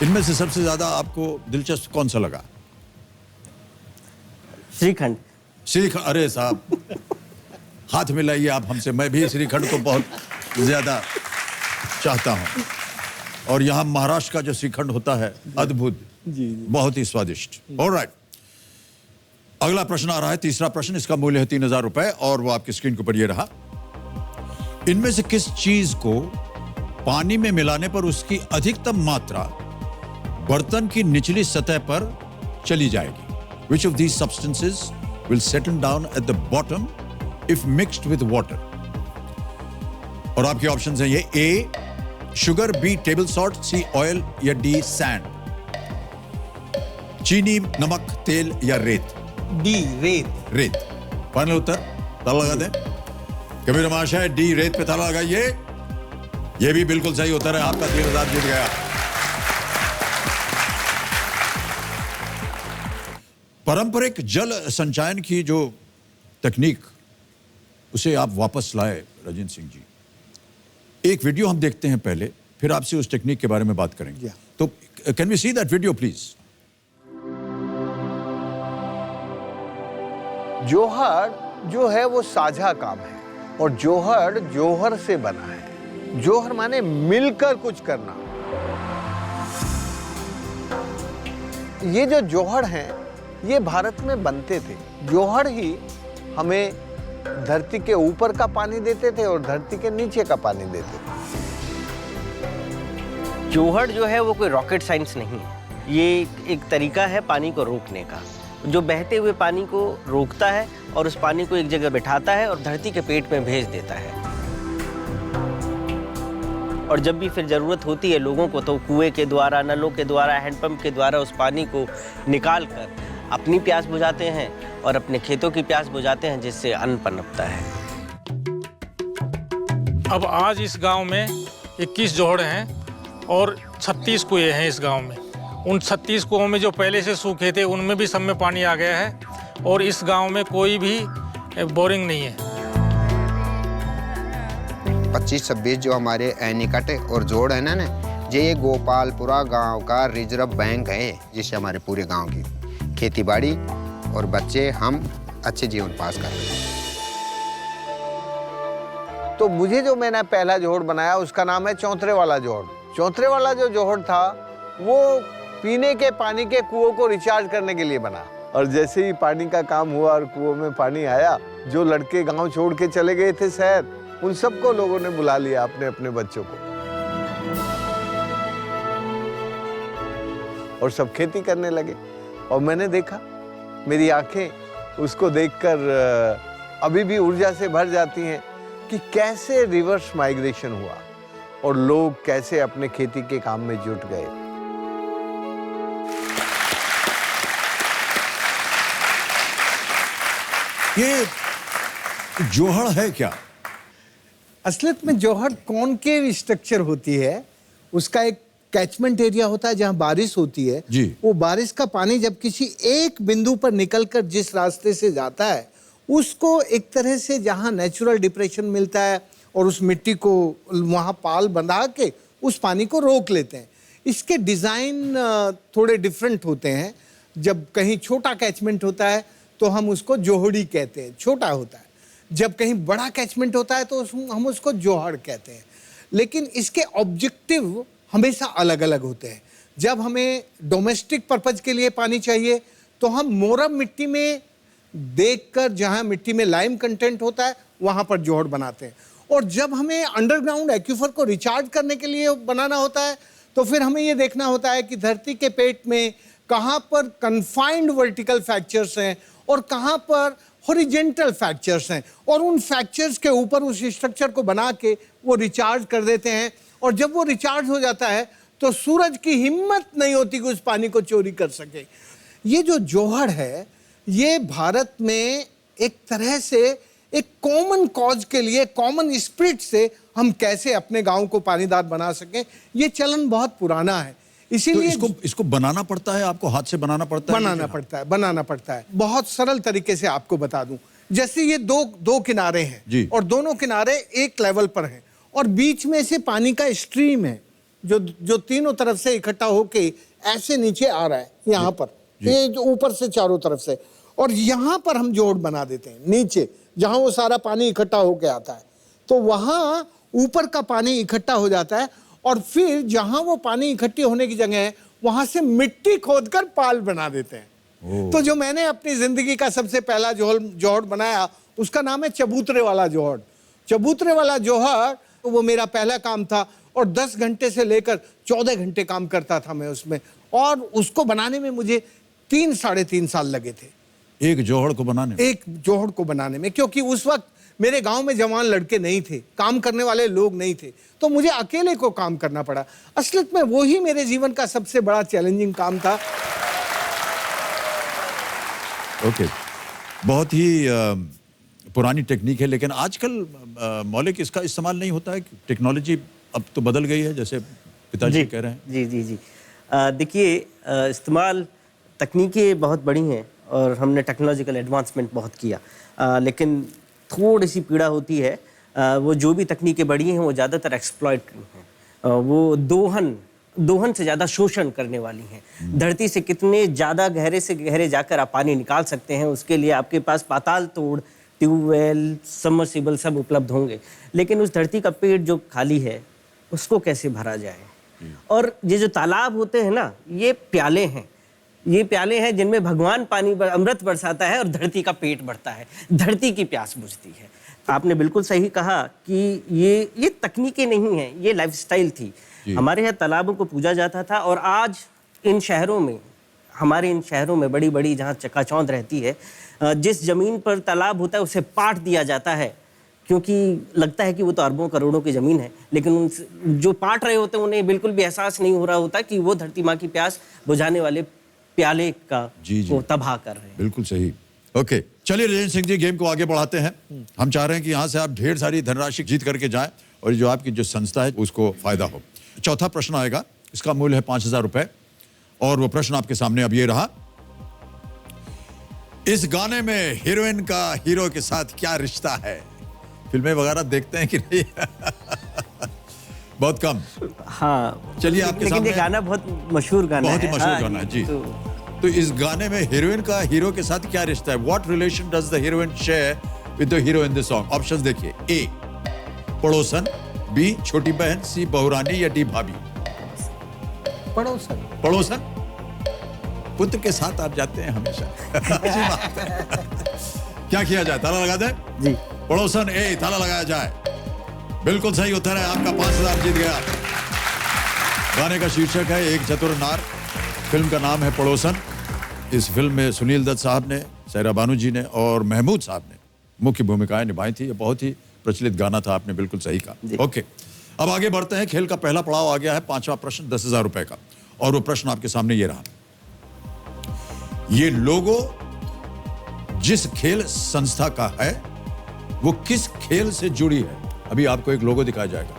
इनमें से सबसे ज्यादा आपको दिलचस्प कौन सा लगा? श्रीखंड। श्रीखंड, अरे साहब हाथ मिलाइए आप हमसे, मैं भी श्रीखंड को बहुत ज्यादा चाहता हूं। और यहां महाराष्ट्र का जो श्रीखंड होता है अद्भुत, बहुत ही स्वादिष्ट। ऑलराइट, अगला प्रश्न आ रहा है, तीसरा प्रश्न। इसका मूल्य है 3000 रुपए और वो आपकी स्क्रीन के ऊपर ये रहा। इनमें से किस चीज को पानी में मिलाने पर उसकी अधिकतम मात्रा बर्तन की निचली सतह पर चली जाएगी? Which of these substances will settle down at the bottom if mixed with water? और आपके ऑप्शंस हैं ये। A sugar, B table salt, C oil या D सैंड? चीनी, नमक, तेल या रेत? डी रेत। रेत फाइनल उत्तर, ताला लगा दें। कबीर महाशय डी रेत पे ताला लगाइए। ये भी बिल्कुल सही उत्तर है, आपका 3000 जीत गया। पारंपरिक जल संचयन की जो तकनीक, उसे आप वापस लाए राजेंद्र सिंह जी। एक वीडियो हम देखते हैं पहले, फिर आपसे उस टेक्निक के बारे में बात करेंगे। तो can we see that video please? जोहर जो है वो साझा काम है और जोहर जोहर से बना है। जोहर माने मिलकर कुछ करना। ये जो जोहर हैं ये भारत में बनते थे। जोहर ही हमें धरती के ऊपर का पानी देते थे और धरती के नीचे का पानी देते थे। जोहर जो है वो कोई रॉकेट साइंस नहीं है। ये एक तरीका है पानी को रोकने का, जो बहते हुए पानी को रोकता है और उस पानी को एक जगह बिठाता है और धरती के पेट में भेज देता है। और जब भी फिर ज़रूरत होती है लोगों को, तो कुएं के द्वारा, नलों के द्वारा, हैंडपंप के द्वारा उस पानी को निकाल कर अपनी प्यास बुझाते हैं और अपने खेतों की प्यास बुझाते हैं, जिससे अन्न पनपता है। अब आज इस गांव में 21 जोहड़ हैं और 36 कुएं हैं इस गांव में। उन 36 कुओं में जो पहले से सूखे थे उनमें भी सब में पानी आ गया है और इस गांव में कोई भी बोरिंग नहीं है। 25-26 जो हमारे एनिकट और जोड़ है ना, ये गोपालपुरा गांव का रिजर्व बैंक है, जिससे हमारे पूरे गांव की खेती बाड़ी और बच्चे हम अच्छे जीवन पास कर रहे हैं। तो मुझे जो मैंने पहला जोहड़ बनाया उसका नाम है चौंतरे वाला जोहड़। चौंतरे वाला जो जोहड़ था वो पीने के पानी के कुओं को रिचार्ज करने के लिए बना। और जैसे ही पानी का काम हुआ और कुओं में पानी आया, जो लड़के गांव छोड़ के चले गए थे शहर, उन सबको लोगों ने बुला लिया, अपने अपने बच्चों को। और सब खेती करने लगे। और मैंने देखा, मेरी आंखें उसको देखकर अभी भी ऊर्जा से भर जाती हैं कि कैसे रिवर्स माइग्रेशन हुआ और लोग कैसे अपने खेती के काम में जुट गए। ये जोहड़ है क्या? असलियत में जोहड़ कॉनकेव स्ट्रक्चर होती है। उसका एक कैचमेंट एरिया होता है जहां बारिश होती है जी। वो बारिश का पानी जब किसी एक बिंदु पर निकलकर जिस रास्ते से जाता है उसको एक तरह से जहां नेचुरल डिप्रेशन मिलता है और उस मिट्टी को वहां पाल बंधा के उस पानी को रोक लेते हैं। इसके डिज़ाइन थोड़े डिफरेंट होते हैं। जब कहीं छोटा कैचमेंट होता है तो हम उसको जोहड़ी कहते हैं, छोटा होता है। जब कहीं बड़ा कैचमेंट होता है तो हम उसको जोहड़ कहते हैं। लेकिन इसके ऑब्जेक्टिव हमेशा अलग अलग होते हैं। जब हमें डोमेस्टिक पर्पज के लिए पानी चाहिए तो हम मोरम मिट्टी में देखकर जहां मिट्टी में लाइम कंटेंट होता है वहां पर जोहड़ बनाते हैं। और जब हमें अंडरग्राउंड एक्यूफर को रिचार्ज करने के लिए बनाना होता है तो फिर हमें ये देखना होता है कि धरती के पेट में कहाँ पर कन्फाइंड वर्टिकल फ्रैक्चर्स हैं और कहाँ पर हॉरिजेंटल फ्रैक्चर्स हैं, और उन फ्रैक्चर्स के ऊपर उस स्ट्रक्चर को बना के वो रिचार्ज कर देते हैं। और जब वो रिचार्ज हो जाता है तो सूरज की हिम्मत नहीं होती कि उस पानी को चोरी कर सके। ये जो जोहड़ है ये भारत में एक तरह से एक कॉमन कॉज के लिए, कॉमन स्पिरिट से हम कैसे अपने गांव को पानीदार बना सकें, ये चलन बहुत पुराना है। इसीलिए तो इसको बनाना पड़ता है, आपको हाथ से बनाना पड़ता है? बनाना पड़ता है। बहुत सरल तरीके से आपको बता दूं, जैसे ये दो किनारे हैं और दोनों किनारे एक लेवल पर हैं और बीच में से पानी का स्ट्रीम है जो तीनों तरफ से इकट्ठा होके ऐसे नीचे आ रहा है यहाँ पर, ये जो ऊपर से चारों तरफ से, और यहाँ पर हम जोड़ बना देते हैं नीचे जहाँ वो सारा पानी इकट्ठा होके आता है। तो वहाँ ऊपर का पानी इकट्ठा हो जाता है और फिर जहाँ वो पानी इकट्ठी होने की जगह है वहाँ से मिट्टी खोदकर पाल बना देते हैं। तो जो मैंने अपनी जिंदगी का सबसे पहला जोहड़ बनाया उसका नाम है चबूतरे वाला जोहड़। चबूतरे वाला जोहड़ वो मेरा पहला काम था और 10 घंटे से लेकर 14 घंटे काम करता था मैं उसमें, और उसको बनाने में मुझे 3-3.5 साल लगे थे। एक जोहड़ को बनाने में? एक जोहड़ को बनाने में, क्योंकि उस वक्त मेरे गांव में जवान लड़के नहीं थे, काम करने वाले लोग नहीं थे, तो मुझे अकेले को काम करना पड़ा। असलियत में वो ही मेरे जीवन का सबसे बड़ा चैलेंजिंग काम था। ओके, बहुत ही पुरानी टेक्निक है, लेकिन आजकल मौलिक इसका इस्तेमाल नहीं होता है। टेक्नोलॉजी अब तो बदल गई है, जैसे पिताजी कह रहे हैं। जी। देखिए, इस्तेमाल तकनीकें बहुत बड़ी हैं और हमने टेक्नोलॉजिकल एडवांसमेंट बहुत किया, लेकिन थोड़ी सी पीड़ा होती है। वो जो भी तकनीकें बढ़ी हैं वो ज़्यादातर एक्सप्लॉइट हैं, वो दोहन से ज़्यादा शोषण करने वाली हैं। धरती से कितने ज़्यादा गहरे से गहरे जाकर आप पानी निकाल सकते हैं, उसके लिए आपके पास पाताल तोड़, ट्यूबवेल, सबमर्सिबल सब उपलब्ध होंगे, लेकिन उस धरती का पेट जो खाली है उसको कैसे भरा जाए। और ये जो तालाब होते हैं ना, ये प्याले हैं जिनमें भगवान पानी अमृत बरसाता है और धरती का पेट बढ़ता है, धरती की प्यास बुझती है। आपने बिल्कुल सही कहा कि ये तकनीकें नहीं हैं, ये लाइफस्टाइल थी। हमारे यहाँ तालाबों को पूजा जाता था और आज हमारे इन शहरों में बड़ी बड़ी जहाँ चकाचौंध रहती है, जिस जमीन पर तालाब होता है उसे पाट दिया जाता है, क्योंकि लगता है कि वो तो अरबों करोड़ों की ज़मीन है, लेकिन उन जो पाट रहे होते हैं उन्हें बिल्कुल भी एहसास नहीं हो रहा होता कि वो धरती माँ की प्यास बुझाने वाले प्याले का को तबाह कर रहे हैं। बिल्कुल सही। ओके, चलिए राजेंद्र सिंह जी, गेम को आगे बढ़ाते हैं। हम चाह रहे हैं कि यहाँ से आप ढेर सारी धनराशि जीत करके जाएं और जो आपकी जो संस्था है उसको फायदा हो। चौथा प्रश्न आएगा, इसका मूल्य है 5,000 रुपए, और वो प्रश्न आपके सामने अब ये रहा। इस गाने में हीरोइन का हीरो के साथ क्या रिश्ता है? फिल्में वगैरह देखते हैं कि नहीं? बहुत कम। हाँ, चलिए आपके सामने। लेकिन ये गाना बहुत मशहूर गाना है। बहुत ही मशहूर गाना है जी। तो इस गाने में हीरोइन का हीरो के साथ क्या रिश्ता है? What relation does the heroine share with the hero in the song? Options देखिए, ए पड़ोसन, बी छोटी बहन, सी बहुरानी, या डी भाभी? पड़ोसन पुत्र के साथ आप जाते हैं हमेशा। क्या किया जाए, ताला लगा दें? जी। पड़ोसन ए, ताला लगाया जाए। बिल्कुल सही उत्तर है आपका, 5,000 जीत गया। गाने का शीर्षक है एक चतुर नार। फिल्म का नाम है पड़ोसन। इस फिल्म में सुनील दत्त साहब ने, सायरा बानू जी ने और महमूद साहब ने मुख्य भूमिकाएं निभाई थी। ये बहुत ही प्रचलित गाना था, आपने बिल्कुल सही कहा। ओके, अब आगे बढ़ते हैं। खेल का पहला पड़ाव आ गया है, 5वां प्रश्न 10,000 रुपए का। और वो प्रश्न आपके सामने ये रहा। ये लोगो जिस खेल संस्था का है वो किस खेल से जुड़ी है? अभी आपको एक लोगो दिखाया जाएगा।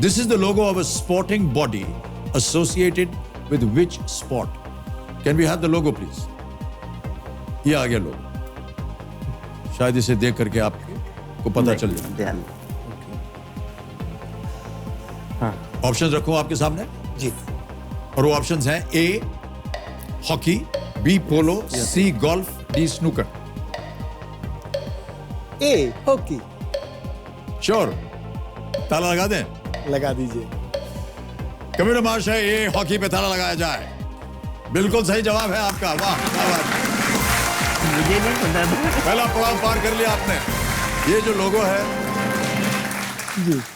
This is the logo of a sporting body associated with which sport? Can we have the logo please? ये आ गया लोगो। शायद इसे देख करके आपको पता चल जाए। ऑप्शंस रखूं आपके सामने जी, और वो ऑप्शंस हैं A hockey, B polo, C golf, D snooker. A hockey. Sure? ताला लगा दें? लगा दीजिए। कबीर महाशय, ए हॉकी पे ताला लगाया जाए। बिल्कुल सही जवाब है आपका। वाह, क्या बात है। मुझे नहीं पता था। पहला पड़ाव पार कर लिया आपने। ये जो लोगो है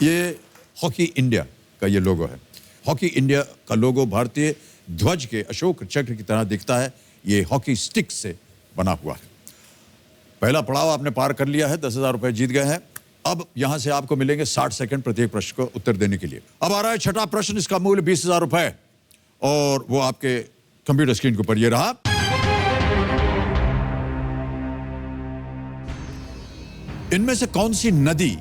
ये हॉकी इंडिया का ये लोगो है। हॉकी इंडिया का लोगो भारतीय ध्वज के अशोक चक्र की तरह दिखता है। ये हॉकी स्टिक से बना हुआ है। पहला पड़ाव आपने पार कर लिया है, 10,000 रुपए जीत गए हैं। अब यहां से आपको मिलेंगे 60 सेकंड प्रत्येक प्रश्न को उत्तर देने के लिए। अब आ रहा है छठा प्रश्न। इसका मूल्य 20,000 रुपए और वो आपके कंप्यूटर स्क्रीन के ऊपर ये रहा। इनमें से कौन सी नदी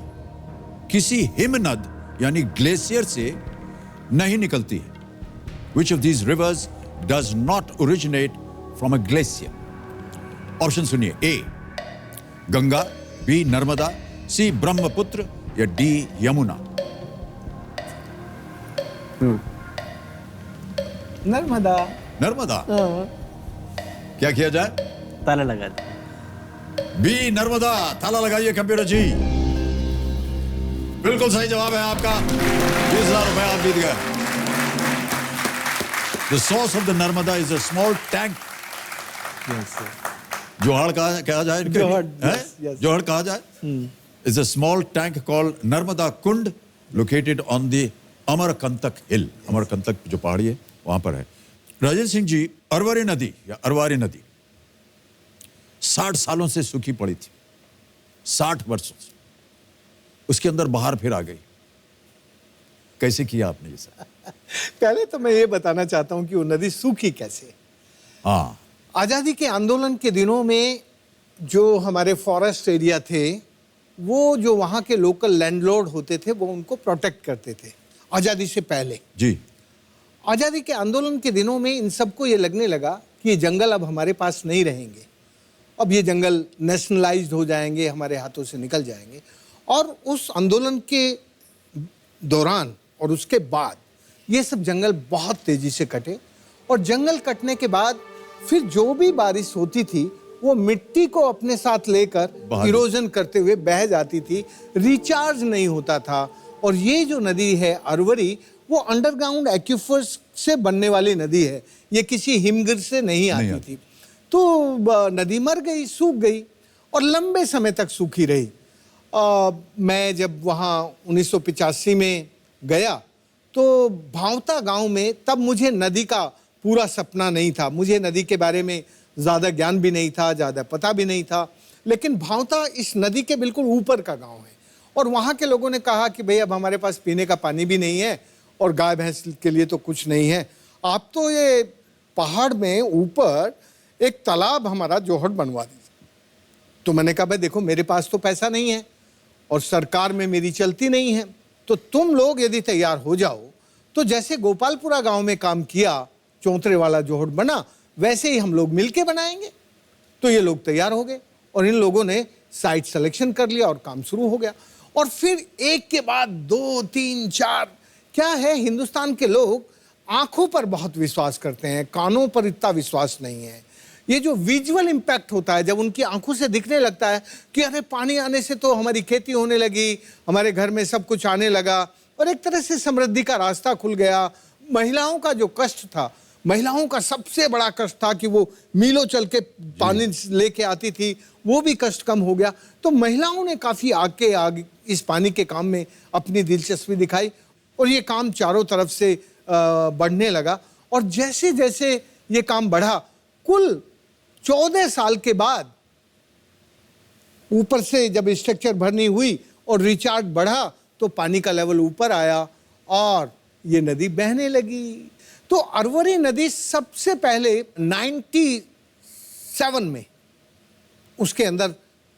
किसी हिमनद यानी ग्लेशियर से नहीं निकलती है? Which of these rivers does not originate from a glacier? Option सुनिए। ए गंगा, बी नर्मदा, सी ब्रह्मपुत्र या डी यमुना। नर्मदा। नर्मदा। क्या किया जाए? ताला लगा दे। बी नर्मदा। ताला लगाइए कंप्यूटर जी। बिल्कुल सही जवाब है आपका। 20,000 रुपए आप जीत गए। The source of the Narmada is a small tank. Yes, sir. जोहड़ कहा जाए? जोहड़, yes, yes. जोहड़ कहा जाए? It's a small tank called Narmada Kund located on the Amarkantak हिल। अमरकंटक जो पहाड़ी है वहां पर है। राजेंद्र सिंह जी, अरवरी नदी या अरवारी नदी 60 सालों से सूखी पड़ी थी। 60 वर्षों से। उसके अंदर बाहर फिर आ गई। कैसे किया आपने ये सब? पहले तो मैं ये बताना चाहता हूं कि वो नदी सूखी कैसे। हाँ, आजादी के आंदोलन के दिनों में जो हमारे फॉरेस्ट एरिया थे, वो जो वहां के लोकल लैंडलॉर्ड होते थे वो उनको प्रोटेक्ट करते थे आजादी से पहले। जी। आजादी के आंदोलन के दिनों में इन सबको ये लगने लगा कि ये जंगल अब हमारे पास नहीं रहेंगे। अब ये जंगल नेशनलाइज्ड हो जाएंगे, हमारे हाथों से निकल जाएंगे। और उस आंदोलन के दौरान और उसके बाद ये सब जंगल बहुत तेजी से कटे। और जंगल कटने के बाद फिर जो भी बारिश होती थी वो मिट्टी को अपने साथ लेकर इरोजन करते हुए बह जाती थी, रिचार्ज नहीं होता था। और ये जो नदी है अरवरी, वो अंडरग्राउंड एक्यूफर्स से बनने वाली नदी है। ये किसी हिमगिर से नहीं आती थी। तो नदी मर गई, सूख गई और लंबे समय तक सूखी रही। मैं जब वहाँ 1985 में गया तो भावता गांव में, तब मुझे नदी का पूरा सपना नहीं था। मुझे नदी के बारे में ज़्यादा ज्ञान भी नहीं था, ज़्यादा पता भी नहीं था। लेकिन भावता इस नदी के बिल्कुल ऊपर का गांव है। और वहाँ के लोगों ने कहा कि भाई अब हमारे पास पीने का पानी भी नहीं है और गाय भैंस के लिए तो कुछ नहीं है। आप तो ये पहाड़ में ऊपर एक तालाब हमारा जोहड़ बनवा दीजिए। तो मैंने कहा भाई देखो, मेरे पास तो पैसा नहीं है और सरकार में मेरी चलती नहीं है, तो तुम लोग यदि तैयार हो जाओ तो जैसे गोपालपुरा गांव में काम किया, चौंतरे वाला जोहड़ बना, वैसे ही हम लोग मिलके बनाएंगे। तो ये लोग तैयार हो गए और इन लोगों ने साइट सिलेक्शन कर लिया और काम शुरू हो गया। और फिर एक के बाद 2, 3, 4, क्या है, हिंदुस्तान के लोग आंखों पर बहुत विश्वास करते हैं, कानों पर इतना विश्वास नहीं है। ये जो विजुअल इम्पैक्ट होता है, जब उनकी आंखों से दिखने लगता है कि अरे पानी आने से तो हमारी खेती होने लगी, हमारे घर में सब कुछ आने लगा और एक तरह से समृद्धि का रास्ता खुल गया। महिलाओं का जो कष्ट था, महिलाओं का सबसे बड़ा कष्ट था कि वो मीलों चल के पानी लेके आती थी, वो भी कष्ट कम हो गया। तो महिलाओं ने काफ़ी आगे इस पानी के काम में अपनी दिलचस्पी दिखाई और ये काम चारों तरफ से बढ़ने लगा। और जैसे जैसे ये काम बढ़ा, कुल 14 साल के बाद ऊपर से जब स्ट्रक्चर भरनी हुई और रिचार्ज बढ़ा तो पानी का लेवल ऊपर आया और ये नदी बहने लगी। तो अरवरी नदी सबसे पहले 97 में उसके अंदर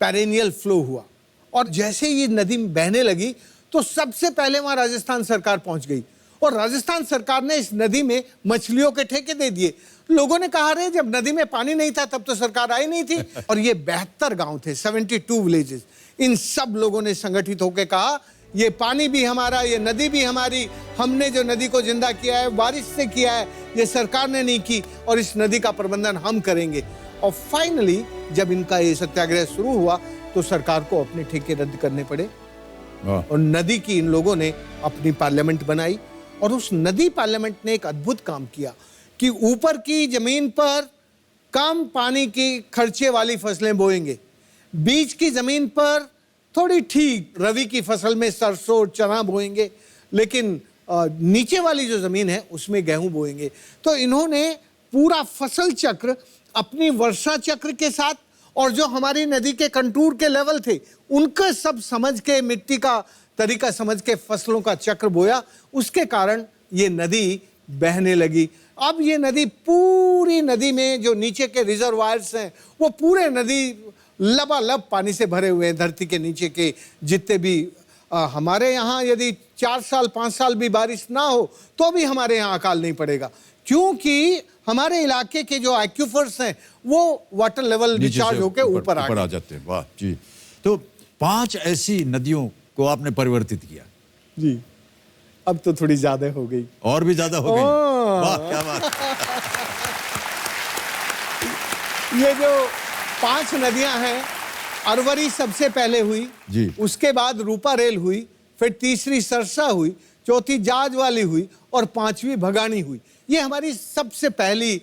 पेरेनियल फ्लो हुआ और जैसे ये नदी बहने लगी तो सबसे पहले वहां राजस्थान सरकार पहुंच गई और राजस्थान सरकार ने इस नदी में मछलियों के ठेके दे दिए। लोगों ने कहा रे जब नदी में पानी नहीं था तब तो सरकार आई नहीं थी। और ये 72 गांव थे, 72 विलेजेस। इन सब लोगों ने संगठित होकर कहा ये पानी भी हमारा, ये नदी भी हमारी, हमने जो नदी को जिंदा किया है बारिश से किया है, ये सरकार ने नहीं की और इस नदी का प्रबंधन हम करेंगे। और फाइनली जब इनका ये सत्याग्रह शुरू हुआ तो सरकार को अपने ठेके रद्द करने पड़े और नदी की इन लोगों ने अपनी पार्लियामेंट बनाई और उस नदी पार्लियामेंट ने एक अद्भुत काम किया कि ऊपर की जमीन पर कम पानी की खर्चे वाली फसलें बोएंगे, बीच की जमीन पर थोड़ी ठीक रवि की फसल में सरसों चना बोएंगे, लेकिन नीचे वाली जो जमीन है उसमें गेहूं बोएंगे। तो इन्होंने पूरा फसल चक्र अपनी वर्षा चक्र के साथ और जो हमारी नदी के कंटूर के लेवल थे उनका सब समझ के, मिट्टी का तरीका समझ के फसलों का चक्र बोया। उसके कारण ये नदी बहने लगी। अब ये नदी, पूरी नदी में जो नीचे के रिजर्वायर्स हैं वो पूरे नदी लबालब पानी से भरे हुए हैं। धरती के नीचे के जितने भी हमारे यहाँ यदि 4 साल 5 साल भी बारिश ना हो तो भी हमारे यहाँ अकाल नहीं पड़ेगा, क्योंकि हमारे इलाके के जो एक्यूफर्स हैं वो वाटर लेवल रिचार्ज होकर ऊपर आ जाते हैं। वाह जी। तो 5 ऐसी नदियों को आपने परिवर्तित किया जी। अब तो थोड़ी ज्यादा हो गई, और भी ज्यादा हो गई। वाह क्या बात। ये जो 5 नदियां हैं, अरवरी सबसे पहले हुई जी, उसके बाद रूपा रेल हुई, फिर तीसरी सरसा हुई, चौथी जाज वाली हुई और 5वीं भगानी हुई। ये हमारी सबसे पहली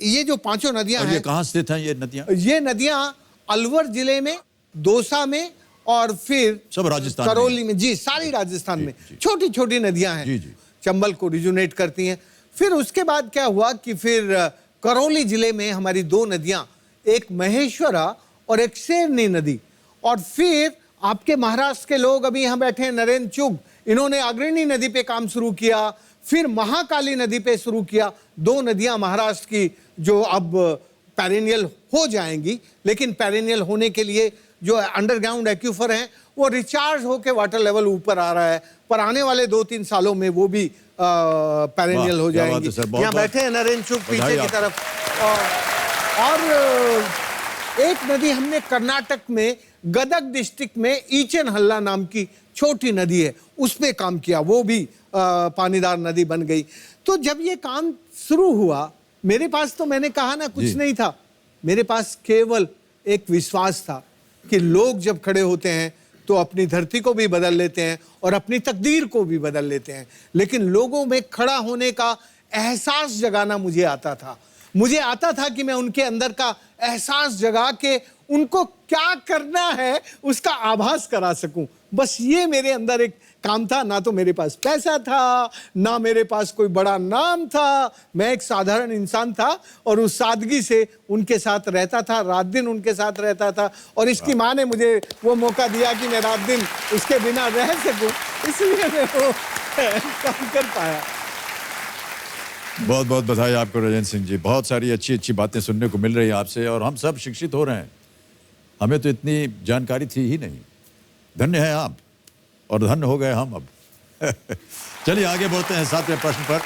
ये जो 5 नदियां हैं। ये कहाँ स्थित हैं ये नदियां? ये नदियां अलवर जिले में, दौसा में और फिर सब राजस्थान करौली में जी, सारी राजस्थान में छोटी छोटी नदियां हैं, चंबल को रिजोनेट करती हैं। फिर उसके बाद क्या हुआ कि फिर करौली जिले में हमारी 2 नदियां, एक महेश्वरा और एक शेरनी नदी। और फिर आपके महाराष्ट्र के लोग अभी यहाँ बैठे हैं, नरेंद्र चुग, इन्होंने अग्रणी नदी पे काम शुरू किया, फिर महाकाली नदी पे शुरू किया। 2 नदियां महाराष्ट्र की जो अब पेरेनियल हो जाएंगी, लेकिन पेरेनियल होने के लिए जो अंडरग्राउंड एक्यूफर हैं वो रिचार्ज होकर वाटर लेवल ऊपर आ रहा है, पर आने वाले 2-3 सालों में वो भी पेरेनियल हो जाएंगी। यहाँ बैठे हैं नरेंद्र चुग पीछे की तरफ। और एक नदी हमने कर्नाटक में गदग डिस्ट्रिक्ट में ईचन हल्ला नाम की छोटी नदी है, उस पे काम किया, वो भी पानीदार नदी बन गई। तो जब ये काम शुरू हुआ, मेरे पास तो मैंने कहा ना कुछ नहीं था, मेरे पास केवल एक विश्वास था कि लोग जब खड़े होते हैं तो अपनी धरती को भी बदल लेते हैं और अपनी तकदीर को भी बदल लेते हैं। लेकिन लोगों में खड़ा होने का एहसास जगाना मुझे आता था। मुझे आता था कि मैं उनके अंदर का एहसास जगा के उनको क्या करना है उसका आभास करा सकूं। बस ये मेरे अंदर एक काम था। ना तो मेरे पास पैसा था, ना मेरे पास कोई बड़ा नाम था, मैं एक साधारण इंसान था और उस सादगी से उनके साथ रहता था, रात दिन उनके साथ रहता था। और इसकी माँ ने मुझे वो मौका दिया कि मैं रात दिन उसके बिना रह सकूं, इसलिए मैं वो काम कर पाया। बहुत बहुत बधाई आपको राजेंद्र सिंह जी। बहुत सारी अच्छी अच्छी बातें सुनने को मिल रही है आपसे और हम सब शिक्षित हो रहे हैं। हमें तो इतनी जानकारी थी ही नहीं। धन्य है आप और धन्य हो गए हम अब। चलिए आगे बढ़ते हैं 7वें प्रश्न पर।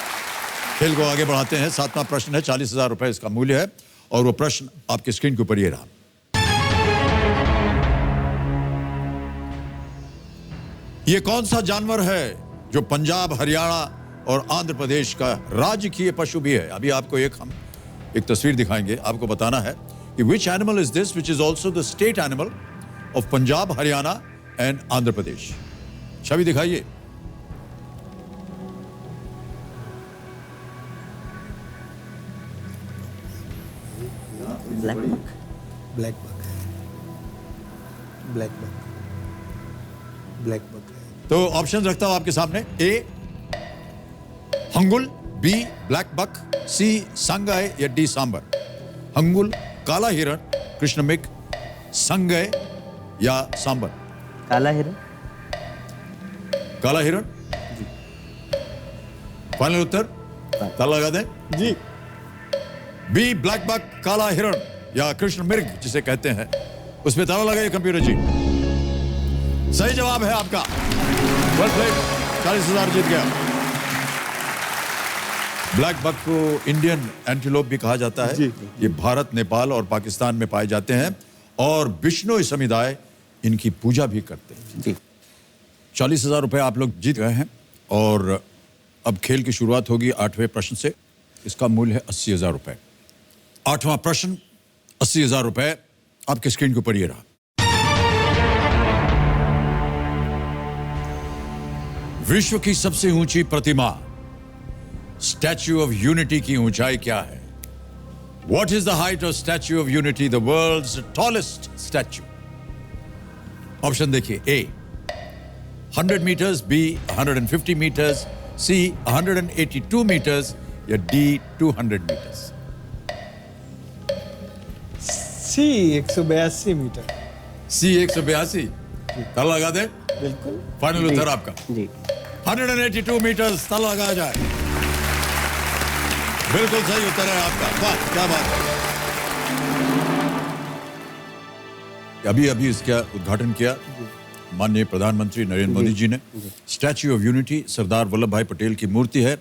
खेल को आगे बढ़ाते हैं। 7वां प्रश्न है, 40,000 रुपए इसका मूल्य है और वो प्रश्न आपकी स्क्रीन के ऊपर ये रहा। ये कौन सा जानवर है जो पंजाब, हरियाणा और आंध्र प्रदेश का राजकीय पशु भी है? अभी आपको हम एक तस्वीर दिखाएंगे। आपको बताना है कि which animal is this which is also the state animal of Punjab, Haryana and Andhra Pradesh. छवि दिखाइए। ब्लैक बक, ब्लैक बक है, ब्लैक बक, ब्लैक बक है। तो ऑप्शन रखता हूं आपके सामने। ए हंगुल, बी ब्लैक बक, सी संगय या डी सांबर? हंगुल, काला हिरण, कृष्ण मृग, संगय या सांबर? काला हिरण। काला हिरण फाइनल उत्तर? ताला लगा दें जी। बी ब्लैक बक, काला हिरण या कृष्ण मृग जिसे कहते हैं, उसमें ताला लगाइए कंप्यूटर जी। सही जवाब है आपका। वेल प्लेड, 40,000 जीत गया। ब्लैक बक को इंडियन एंटीलोप भी कहा जाता है। ये भारत, नेपाल और पाकिस्तान में पाए जाते हैं और बिश्नोई समुदाय इनकी पूजा भी करते हैं जी। 40,000 रुपए आप लोग जीत गए हैं और अब खेल की शुरुआत होगी 8वें प्रश्न से। इसका मूल्य है 80,000 रुपए। 8वां प्रश्न 80,000 रुपए आपके स्क्रीन के ऊपर ये रहा। विश्व की सबसे ऊंची प्रतिमा स्टैच्यू ऑफ यूनिटी की ऊंचाई क्या है? What is the height of Statue of Unity, the world's tallest statue? Option देखिए। A 100 meters, B 150 meters, C 182 meters या D 200 meters? सी 182 मीटर। C 182। ताला लगा दे। बिल्कुल फाइनल उत्तर आपका जी। 182 मीटर्स। ताला लगाया जाए। बिल्कुल सही उत्तर है आपका। वाह, क्या बात है। अभी इसका उद्घाटन किया माननीय प्रधानमंत्री नरेंद्र मोदी जी ने। Statue of unity Sardar Vallabh भाई पटेल की मूर्ति है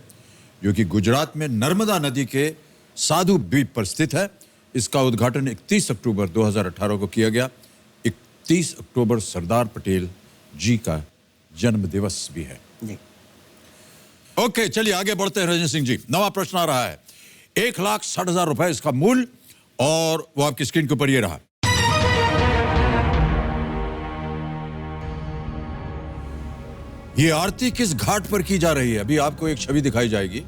जो कि गुजरात में नर्मदा नदी के साधु द्वीप पर स्थित है। इसका उद्घाटन 31 अक्टूबर 2018 को किया गया। 31 अक्टूबर सरदार पटेल जी का जन्म दिवस भी है। ओके, चलिए आगे बढ़ते हैं रजनी सिंह जी। नवा प्रश्न आ रहा है। 1,60,000 रुपए इसका मूल्य और वो आपकी स्क्रीन के ऊपर ये रहा। ये आरती किस घाट पर की जा रही है? अभी आपको एक छवि दिखाई जाएगी।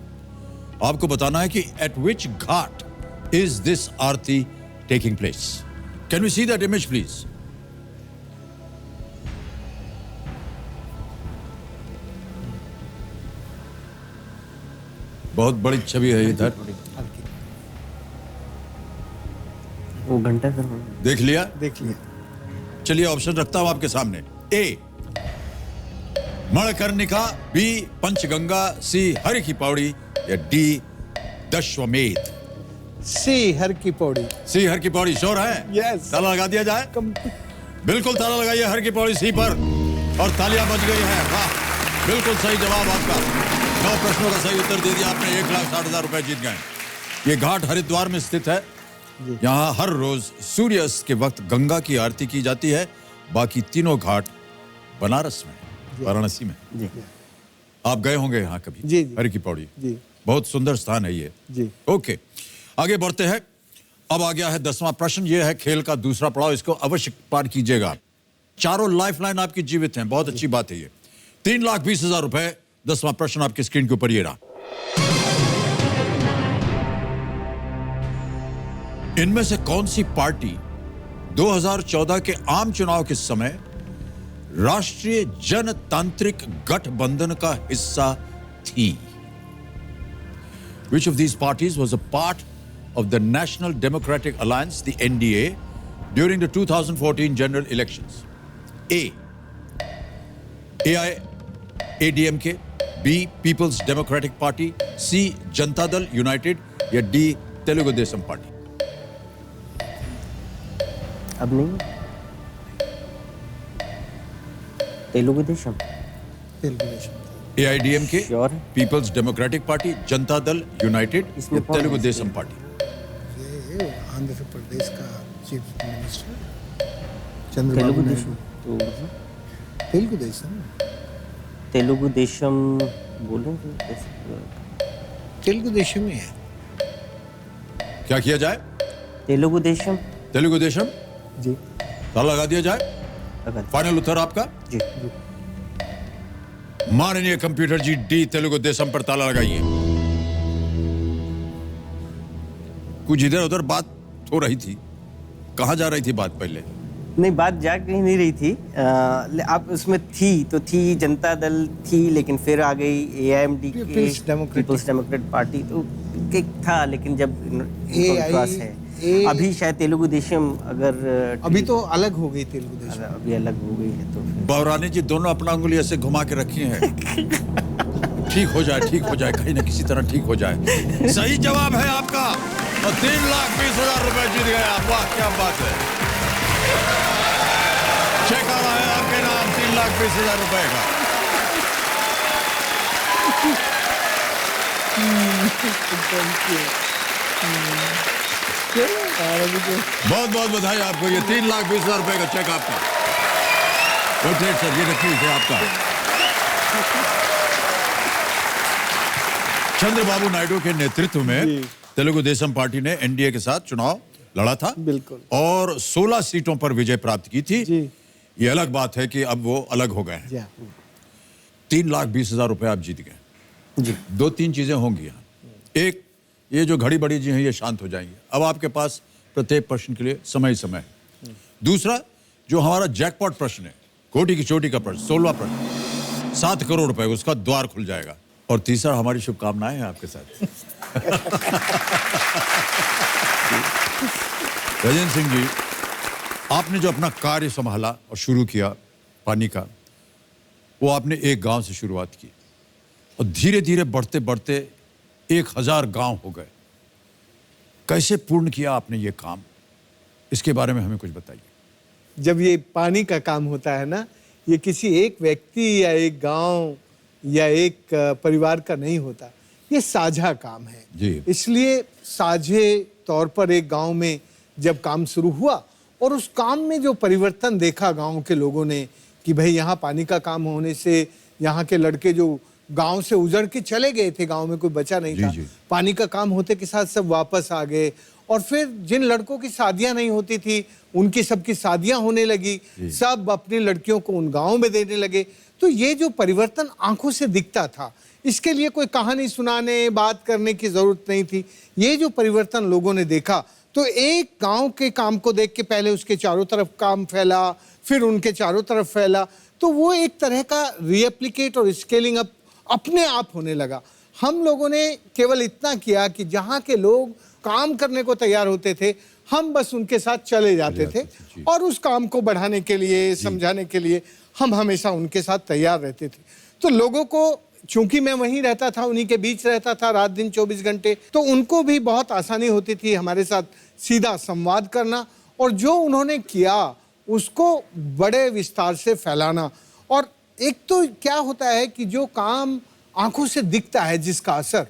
आपको बताना है कि at which ghat is this aarti taking place. Can we see that image please? बहुत बड़ी छवि है इधर। वो घंटा देख लिया? देख लिया। चलिए ऑप्शन रखता हूं आपके सामने। ए मणकर्णिका, बी पंचगंगा, सी हरि की पौड़ी या डी दश्वमेध? सी हर की पौड़ी। सी हर की पौड़ी श्योर है? यस। ताला लगा दिया जाए? बिल्कुल ताला लगाइए हर की पौड़ी सी पर और तालियां बज गई हैं। वाह, बिल्कुल सही जवाब आपका। 9 प्रश्नों का सही उत्तर दे दिया आपने। 1,60,000 रुपए जीत गए। ये घाट हरिद्वार में स्थित है। यहाँ हर रोज सूर्यास्त के वक्त गंगा की आरती की जाती है। बाकी तीनों घाट बनारस में, वाराणसी में। आप गए होंगे यहाँ कभी? जी। हरि की पौड़ी जी। बहुत सुंदर स्थान है ये। जी। ओके, आगे बढ़ते हैं। अब आ गया है 10वां प्रश्न। ये है खेल का दूसरा पड़ाव। इसको अवश्य पार कीजिएगा। चारों लाइफलाइन आपकी जीवित हैं। बहुत अच्छी बात है ये। 3,20,000 रुपए। 10वां प्रश्न आपकी स्क्रीन के ऊपर ये रहा। इनमें से कौन सी पार्टी 2014 के आम चुनाव के समय राष्ट्रीय जनतांत्रिक गठबंधन का हिस्सा थी? Which of these parties was a part of the National Democratic Alliance, the NDA, during the 2014 general elections? A. AIADMK, B. People's Democratic Party, C. Janata Dal United या D. तेलुगु देशम पार्टी? अब नहीं। तेलुगु देशम। AIDMK, श्योर है। Peoples democratic party, Janata Dal United, इसमें कौन तेलुगु है? Desam party? Andhra Pradesh का chief minister Telugu Chandrababu Desam. Naidu. Telugu Desam. Telugu Desam बोलो। तेलुगु देशम ही है। क्या किया जाए? तेलुगु देशम। तेलुगु देशम जी। ताला लगा दिया जाए? फाइनल उत्तर आपका? जी। माननीय कंप्यूटर जी, डी तेलुगु देशम पर ताला लगाइए। कुछ इधर उधर बात हो रही थी। कहां जा रही थी बात पहले? नहीं, बात जा कहीं नहीं रही थी। आप उसमें थी जनता दल थी, लेकिन फिर आ गई AIMD पीपल्स डेमोक्रेट पार्टी, तो एक था, लेकिन जब विश्वास है अभी शायद तेलुगु देशम, अगर अभी तो अलग हो गई तेलुगु देशम, अभी अलग हो गई है तो फिर बावरानी जी दोनों अपना उंगली ऐसे घुमा के रखी हैं। ठीक हो जाए, कहीं ना किसी तरह ठीक हो जाए। सही जवाब है आपका और 3,20,000 रुपए जीत गए आप। वाह, क्या बात है। चेक आ रहा है आपके नाम 3,20,000 रुपए का। बहुत बहुत बधाई आपको। ये 3,20,000 रुपए का चेक आपका। सर, ये रखिए इसे आपका। चंद्रबाबू नायडू के नेतृत्व में तेलुगु देशम पार्टी ने NDA के साथ चुनाव लड़ा था, बिल्कुल, और 16 सीटों पर विजय प्राप्त की थी। ये अलग बात है कि अब वो अलग हो गए हैं। 3,20,000 रुपए आप जीत गए जी। 2-3 चीजें होंगी यहाँ। एक, ये जो घड़ी बड़ी जी हैं ये शांत हो जाएंगी। अब आपके पास प्रत्येक प्रश्न के लिए समय। दूसरा, जो हमारा जैकपॉट प्रश्न है, कोटि की चोटी का प्रश्न, 16 प्रश्न, 7 करोड़ रुपए, उसका द्वार खुल जाएगा। और तीसरा, हमारी शुभकामनाएं हैं आपके साथ। राजेंद्र सिंह जी, आपने जो अपना कार्य संभाला और शुरू किया पानी का, वो आपने एक गांव से शुरुआत की और धीरे धीरे बढ़ते बढ़ते 1,000 गांव हो गए। कैसे पूर्ण किया आपने ये काम, इसके बारे में हमें कुछ बताइए। जब ये पानी का काम होता है ना, ये किसी एक व्यक्ति या एक गांव या एक परिवार का नहीं होता, ये साझा काम है जी। इसलिए साझे तौर पर एक गांव में जब काम शुरू हुआ और उस काम में जो परिवर्तन देखा गांव के लोगों ने कि भाई यहाँ पानी का काम होने से यहाँ के लड़के जो गांव से उजड़ के चले गए थे, गांव में कोई बचा नहीं था, पानी का काम होते के साथ सब वापस आ गए। और फिर जिन लड़कों की शादियां नहीं होती थी, उनकी सबकी शादियां होने लगी, सब अपनी लड़कियों को उन गाँव में देने लगे। तो ये जो परिवर्तन आंखों से दिखता था, इसके लिए कोई कहानी सुनाने, बात करने की जरूरत नहीं थी। ये जो परिवर्तन लोगों ने देखा, तो एक गांव के काम को देख के पहले उसके चारों तरफ काम फैला, फिर उनके चारों तरफ फैला, तो वो एक तरह का रीएप्लिकेट और स्केलिंग अप अपने आप होने लगा। हम लोगों ने केवल इतना किया कि जहाँ के लोग काम करने को तैयार होते थे, हम बस उनके साथ चले जाते थे और उस काम को बढ़ाने के लिए, समझाने के लिए हम हमेशा उनके साथ तैयार रहते थे। तो लोगों को, चूंकि मैं वहीं रहता था, उन्हीं के बीच रहता था रात दिन 24 घंटे, तो उनको भी बहुत आसानी होती थी हमारे साथ सीधा संवाद करना और जो उन्होंने किया उसको बड़े विस्तार से फैलाना। और एक तो क्या होता है कि जो काम आंखों से दिखता है, जिसका असर,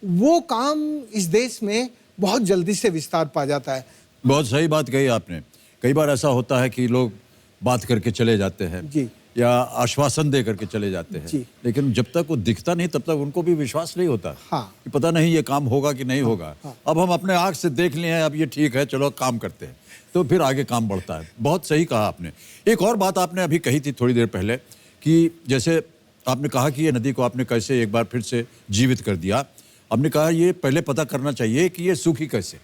वो काम इस देश में बहुत जल्दी से विस्तार पा जाता है। बहुत सही बात कही आपने। कई बार ऐसा होता है कि लोग बात करके चले जाते हैं जी, या आश्वासन दे करके चले जाते हैं, लेकिन जब तक वो दिखता नहीं तब तक उनको भी विश्वास नहीं होता। कि पता नहीं ये काम होगा कि नहीं होगा। अब हम अपने आंख से देख लिए हैं, अब ये ठीक है, चलो काम करते हैं, तो फिर आगे काम बढ़ता है। बहुत सही कहा आपने। एक और बात आपने अभी कही थी थोड़ी देर पहले कि जैसे आपने कहा कि ये नदी को आपने कैसे एक बार फिर से जीवित कर दिया। आपने कहा ये पहले पता करना चाहिए कि ये सूखी कैसे,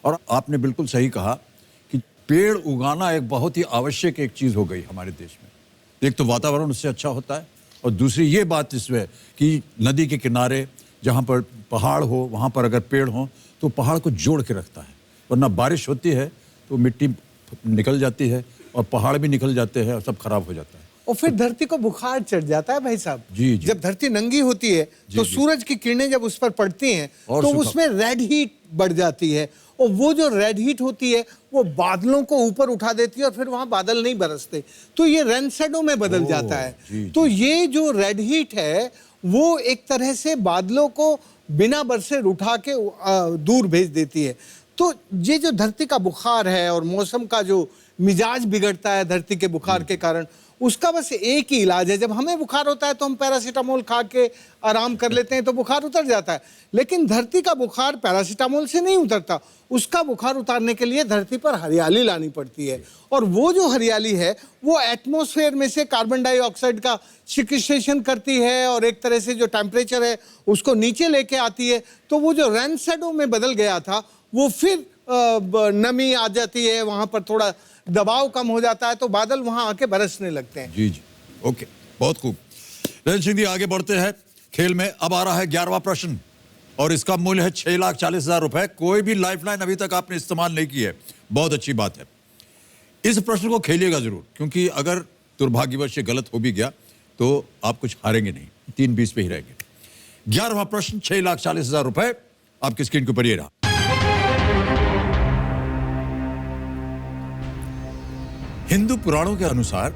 और आपने बिल्कुल सही कहा कि पेड़ उगाना एक बहुत ही आवश्यक एक चीज़ हो गई हमारे देश में। एक तो वातावरण उससे अच्छा होता है और दूसरी ये बात इसमें कि नदी के किनारे जहाँ पर पहाड़ हो, वहाँ पर अगर पेड़ हो तो पहाड़ को जोड़ के रखता है, वरना बारिश होती है तो मिट्टी निकल जाती है और पहाड़ भी निकल जाते हैं और सब खराब हो जाता है। और फिर धरती को बुखार चढ़ जाता है भाई साहब। जी। जब धरती नंगी होती है तो सूरज की किरणें जब उस पर पड़ती हैं तो उसमें रेड हीट बढ़ जाती है और वो जो रेड हीट होती है वो बादलों को ऊपर उठा देती है और फिर वहां बादल नहीं बरसते, तो ये रेन शैडो में बदल जाता है। तो ये जो रेड हीट है वो एक तरह से बादलों को बिना बरसे उठा के दूर भेज देती है। तो ये जो धरती का बुखार है और मौसम का जो मिजाज बिगड़ता है धरती के बुखार के कारण, उसका बस एक ही इलाज है। जब हमें बुखार होता है तो हम पैरासीटामोल खा के आराम कर लेते हैं तो बुखार उतर जाता है, लेकिन धरती का बुखार पैरासीटामोल से नहीं उतरता। उसका बुखार उतारने के लिए धरती पर हरियाली लानी पड़ती है और वो जो हरियाली है वो एटमॉस्फेयर में से कार्बन डाइऑक्साइड का सिक्वेस्ट्रेशन करती है और एक तरह से जो टेम्परेचर है उसको नीचे लेके आती है। तो वो जो रेन शैडो में बदल गया था वो फिर नमी आ जाती है, वहां पर थोड़ा दबाव कम हो जाता है, तो बादल वहां आके बरसने लगते हैं। जी जी, ओके, बहुत खूब। राजेंद्र सिंह जी, आगे बढ़ते हैं खेल में। अब आ रहा है 11वां प्रश्न और इसका मूल्य है 6,40,000 रुपए। कोई भी लाइफलाइन अभी तक आपने इस्तेमाल नहीं की है, बहुत अच्छी बात है। इस प्रश्न को खेलिएगा जरूर, क्योंकि अगर दुर्भाग्यवश ये गलत हो भी गया तो आप कुछ हारेंगे नहीं, 3-20 पे ही रहेंगे। 11वां प्रश्न, 6,40,000 रुपए आपकी स्क्रीन के ऊपर ये रहा। हिंदू पुराणों के अनुसार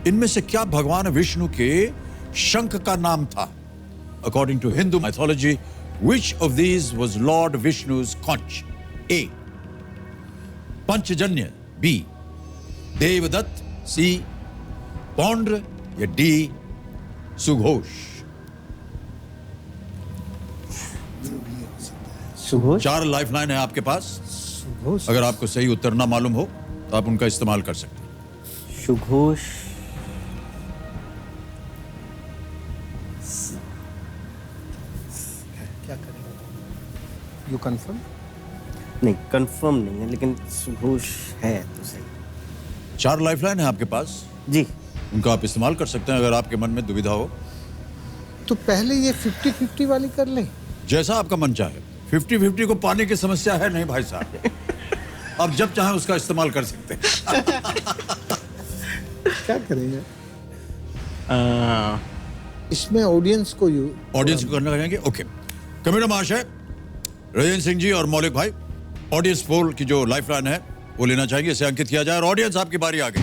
इनमें से क्या भगवान विष्णु के शंख का नाम था? According to Hindu mythology, which of these was Lord Vishnu's conch? A. Panchajanya, B. Devadatta, C. Paundra, या D. सुघोष? सुघोष। 4 लाइफलाइन है आपके पास। अगर आपको सही उत्तर ना मालूम हो तो आप उनका इस्तेमाल कर सकते हैं। सुघोष, क्या करेंगे? You confirm? नहीं, कंफर्म नहीं है, लेकिन सुघोष है तो सही। 4 लाइफलाइन है आपके पास जी, उनका आप इस्तेमाल कर सकते हैं अगर आपके मन में दुविधा हो। तो पहले ये 50-50 वाली कर लें। जैसा आपका मन चाहे। 50-50 को पाने की समस्या है नहीं भाई साहब। आप जब चाहें उसका इस्तेमाल कर सकते हैं। क्या करेंगे? इसमें ऑडियंस को करना चाहेंगे। ओके, कमेटी महाशय, राजेंद्र सिंह जी और मौलिक भाई, ऑडियंस पोल की जो लाइफलाइन है वो लेना चाहेंगे, इसे अंकित किया जाए। और ऑडियंस, आपकी बारी आ गई।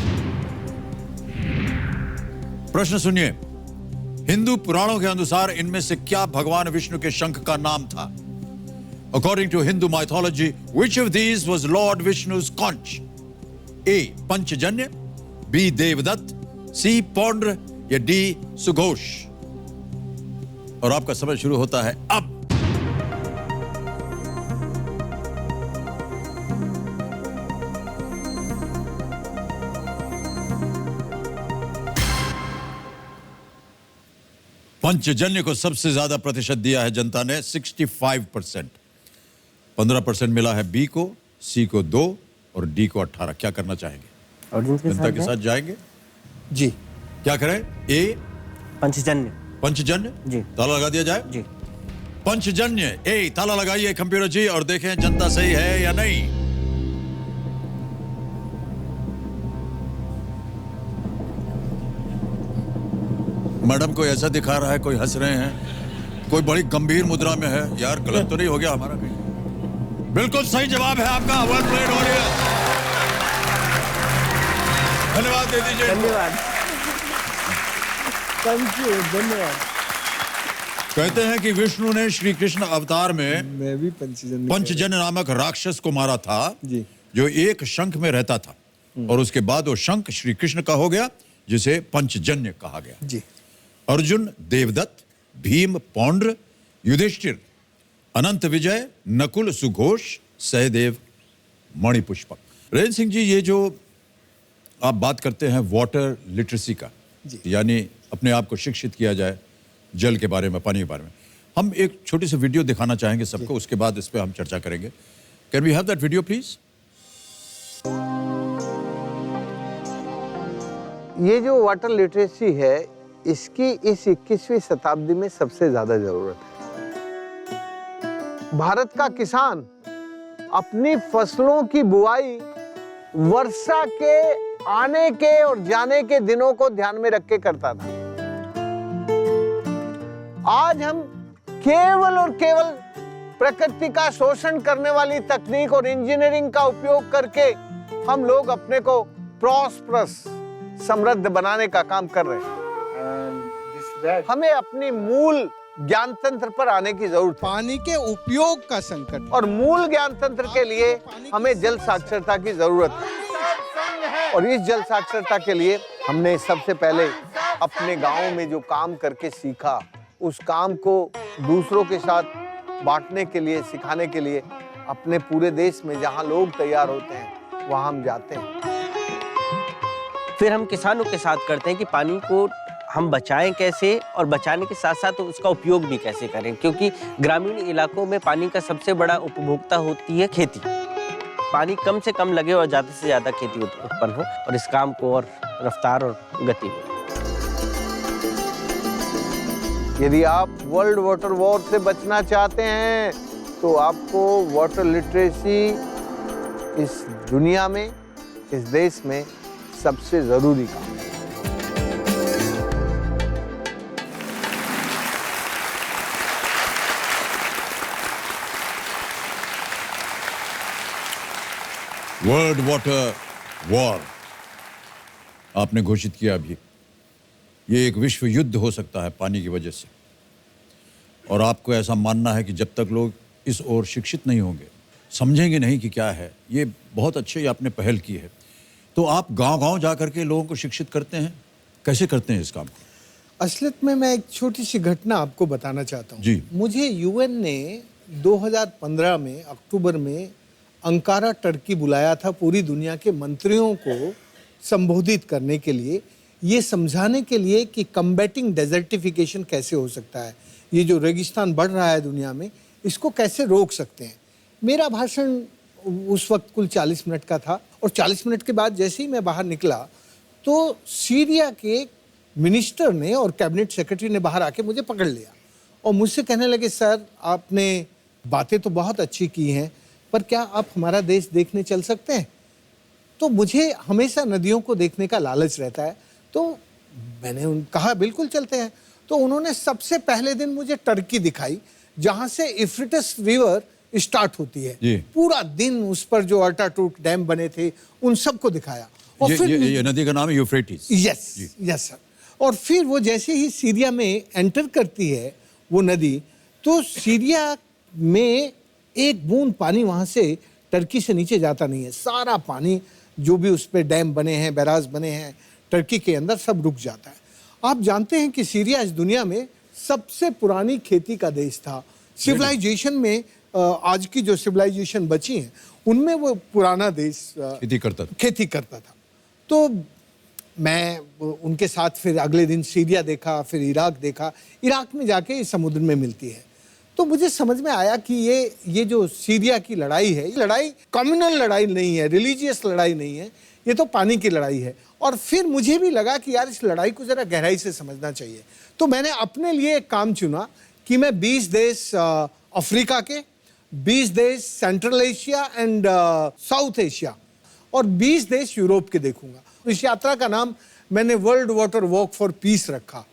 प्रश्न सुनिए। हिंदू पुराणों के अनुसार इनमें से क्या भगवान विष्णु के शंख का नाम था? According to Hindu mythology, which of these was Lord Vishnu's conch? A. Panchajanya, B. Devadatta, C. Paundra, या D. सुघोष? और आपका समय शुरू होता है अब। पंचजन्य को सबसे ज्यादा प्रतिशत दिया है जनता ने, 65%। 15% मिला है बी को, सी को 2 और डी को 18। क्या करना चाहेंगे? जनता के साथ जाएंगे? जी। क्या करें? ए पंचजन्य। पंचजन्य जी। ताला लगा दिया जाए? जी। पंचजन्य ए, ताला लगाइए कंप्यूटर जी और देखें जनता सही है या नहीं। मैडम को ऐसा दिखा रहा है, कोई हंस रहे हैं, कोई बड़ी गंभीर मुद्रा में है। यार गलत तो नहीं हो गया हमारा भी? बिल्कुल सही जवाब है आपका। वेल प्लेड ऑडियंस, धन्यवाद दे दीजिए। धन्यवाद, थैंक यू, धन्यवाद। कहते हैं कि विष्णु ने श्री कृष्ण अवतार में मैं भी पंचजन्य नामक राक्षस को मारा था जी, जो एक शंख में रहता था, और उसके बाद वो शंख श्री कृष्ण का हो गया, जिसे पंचजन्य कहा गया। जी। अर्जुन देवदत्त, भीम पौंड्र, युधिष्ठिर अनंत विजय, नकुल सुघोष, सहदेव मणिपुष्पक। राजेंद्र सिंह जी, ये जो आप बात करते हैं वाटर लिटरेसी का, यानी अपने आप को शिक्षित किया जाए जल के बारे में, पानी के बारे में, हम एक छोटी सी वीडियो दिखाना चाहेंगे सबको, उसके बाद इस पे हम चर्चा करेंगे। Can we have that video please? ये जो वाटर लिटरेसी है, इसकी इस 21वीं शताब्दी में सबसे ज्यादा जरूरत है। भारत का किसान अपनी फसलों की बुआई वर्षा के आने के और जाने के दिनों को ध्यान में रख के करता था। आज हम केवल और केवल प्रकृति का शोषण करने वाली तकनीक और इंजीनियरिंग का उपयोग करके हम लोग अपने को प्रॉस्परस, समृद्ध बनाने का काम कर रहे हैं। हमें अपनी मूल ज्ञान तंत्र पर आने की जरूरत है। पानी के उपयोग का संकट, और मूल ज्ञान तंत्र के लिए हमें जल साक्षरता की जरूरत है। और इस जल साक्षरता के लिए हमने सबसे पहले अपने गांव में जो काम करके सीखा, उस काम को दूसरों के साथ बांटने के लिए, सिखाने के लिए अपने पूरे देश में जहां लोग तैयार होते हैं वहां हम जाते हैं। फिर हम किसानों के साथ करते हैं कि पानी को हम बचाएं कैसे, और बचाने के साथ साथ उसका उपयोग भी कैसे करें, क्योंकि ग्रामीण इलाकों में पानी का सबसे बड़ा उपभोक्ता होती है खेती। पानी कम से कम लगे और ज़्यादा से ज़्यादा खेती उत्पन्न हो और इस काम को और रफ्तार और गति मिले। यदि आप वर्ल्ड वाटर वॉर से बचना चाहते हैं तो आपको वाटर लिटरेसी इस दुनिया में, इस देश में सबसे जरूरी काम है। वर्ल्ड वाटर वॉर आपने घोषित किया अभी। ये एक विश्व युद्ध हो सकता है पानी की वजह से, और आपको ऐसा मानना है कि जब तक लोग इस ओर शिक्षित नहीं होंगे, समझेंगे नहीं कि क्या है, ये बहुत अच्छी आपने पहल की है। तो आप गांव-गांव जा करके लोगों को शिक्षित करते हैं, कैसे करते हैं इस काम को? असलियत में मैं एक छोटी सी घटना आपको बताना चाहता हूँ। जी। मुझे यूएन ने 2015 में अक्टूबर में अंकारा टर्की बुलाया था पूरी दुनिया के मंत्रियों को संबोधित करने के लिए, ये समझाने के लिए कि कम्बैटिंग डेजर्टिफिकेशन कैसे हो सकता है, ये जो रेगिस्तान बढ़ रहा है दुनिया में, इसको कैसे रोक सकते हैं। मेरा भाषण उस वक्त कुल 40 मिनट का था, और 40 मिनट के बाद जैसे ही मैं बाहर निकला तो सीरिया के मिनिस्टर ने और कैबिनेट सेक्रेटरी ने बाहर आके मुझे पकड़ लिया और मुझसे कहने लगे, सर आपने बातें तो बहुत अच्छी की हैं, पर क्या आप हमारा देश देखने चल सकते हैं? तो मुझे हमेशा नदियों को देखने का लालच रहता है, तो मैंने कहा बिल्कुल चलते हैं। तो उन्होंने सबसे पहले दिन मुझे टर्की दिखाई, जहां से इफ्रिटस रिवर स्टार्ट होती है। पूरा दिन उस पर जो अल्टाटूट डैम बने थे उन सबको दिखाया। और फिर ये नदी का नाम है यूफ्रेटिस। Yes sir. और फिर वो जैसे ही सीरिया में एंटर करती है वो नदी, तो सीरिया में एक बूंद पानी वहां से टर्की से नीचे जाता नहीं है। सारा पानी जो भी उस पर डैम बने हैं, बैराज बने हैं टर्की के अंदर, सब रुक जाता है। आप जानते हैं कि सीरिया इस दुनिया में सबसे पुरानी खेती का देश था। सिविलाइजेशन में आज की जो सिविलाइजेशन बची हैं उनमें वो पुराना देश खेती करता था। तो मैं उनके साथ फिर अगले दिन सीरिया देखा, फिर इराक देखा। इराक में जाके समुद्र में मिलती है, तो मुझे समझ में आया कि ये जो सीरिया की लड़ाई है, ये लड़ाई कम्युनल लड़ाई नहीं है, रिलीजियस लड़ाई नहीं है, ये तो पानी की लड़ाई है। और फिर मुझे भी लगा कि यार इस लड़ाई को जरा गहराई से समझना चाहिए। तो मैंने अपने लिए एक काम चुना कि मैं 20 देश अफ्रीका के, 20 देश central Asia and south Asia और 20 देश यूरोप के देखूंगा। इस यात्रा का नाम मैंने world water walk for piece रखा।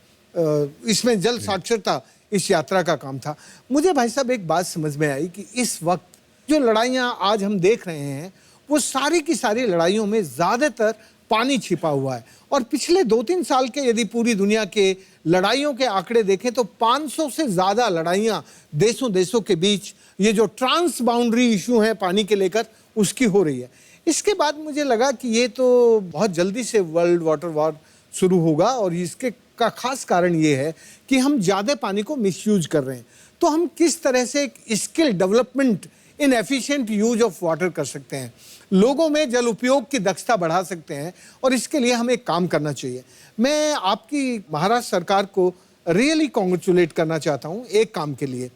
इसमें जल साक्षरता इस यात्रा का काम था। मुझे भाई साहब एक बात समझ में आई कि इस वक्त जो लड़ाइयाँ आज हम देख रहे हैं वो सारी की सारी लड़ाइयों में ज़्यादातर पानी छिपा हुआ है। और पिछले 2-3 साल के यदि पूरी दुनिया के लड़ाइयों के आंकड़े देखें तो 500 से ज़्यादा लड़ाइयाँ देशों के बीच, ये जो ट्रांस बाउंड्री इशू है पानी के लेकर, उसकी हो रही है। इसके बाद मुझे लगा कि ये तो बहुत जल्दी से वर्ल्ड वाटर वॉर शुरू होगा, और इसके का खास कारण ये है कि हम ज़्यादा पानी को मिसयूज कर रहे हैं। तो हम किस तरह से एक skill development in efficient use of water कर सकते हैं, लोगों में जल उपयोग की दक्षता बढ़ा सकते हैं, और इसके लिए हमें एक काम करना चाहिए। मैं आपकी महाराष्ट्र सरकार को रियली कॉन्ग्रेचुलेट करना चाहता हूँ एक काम के लिए।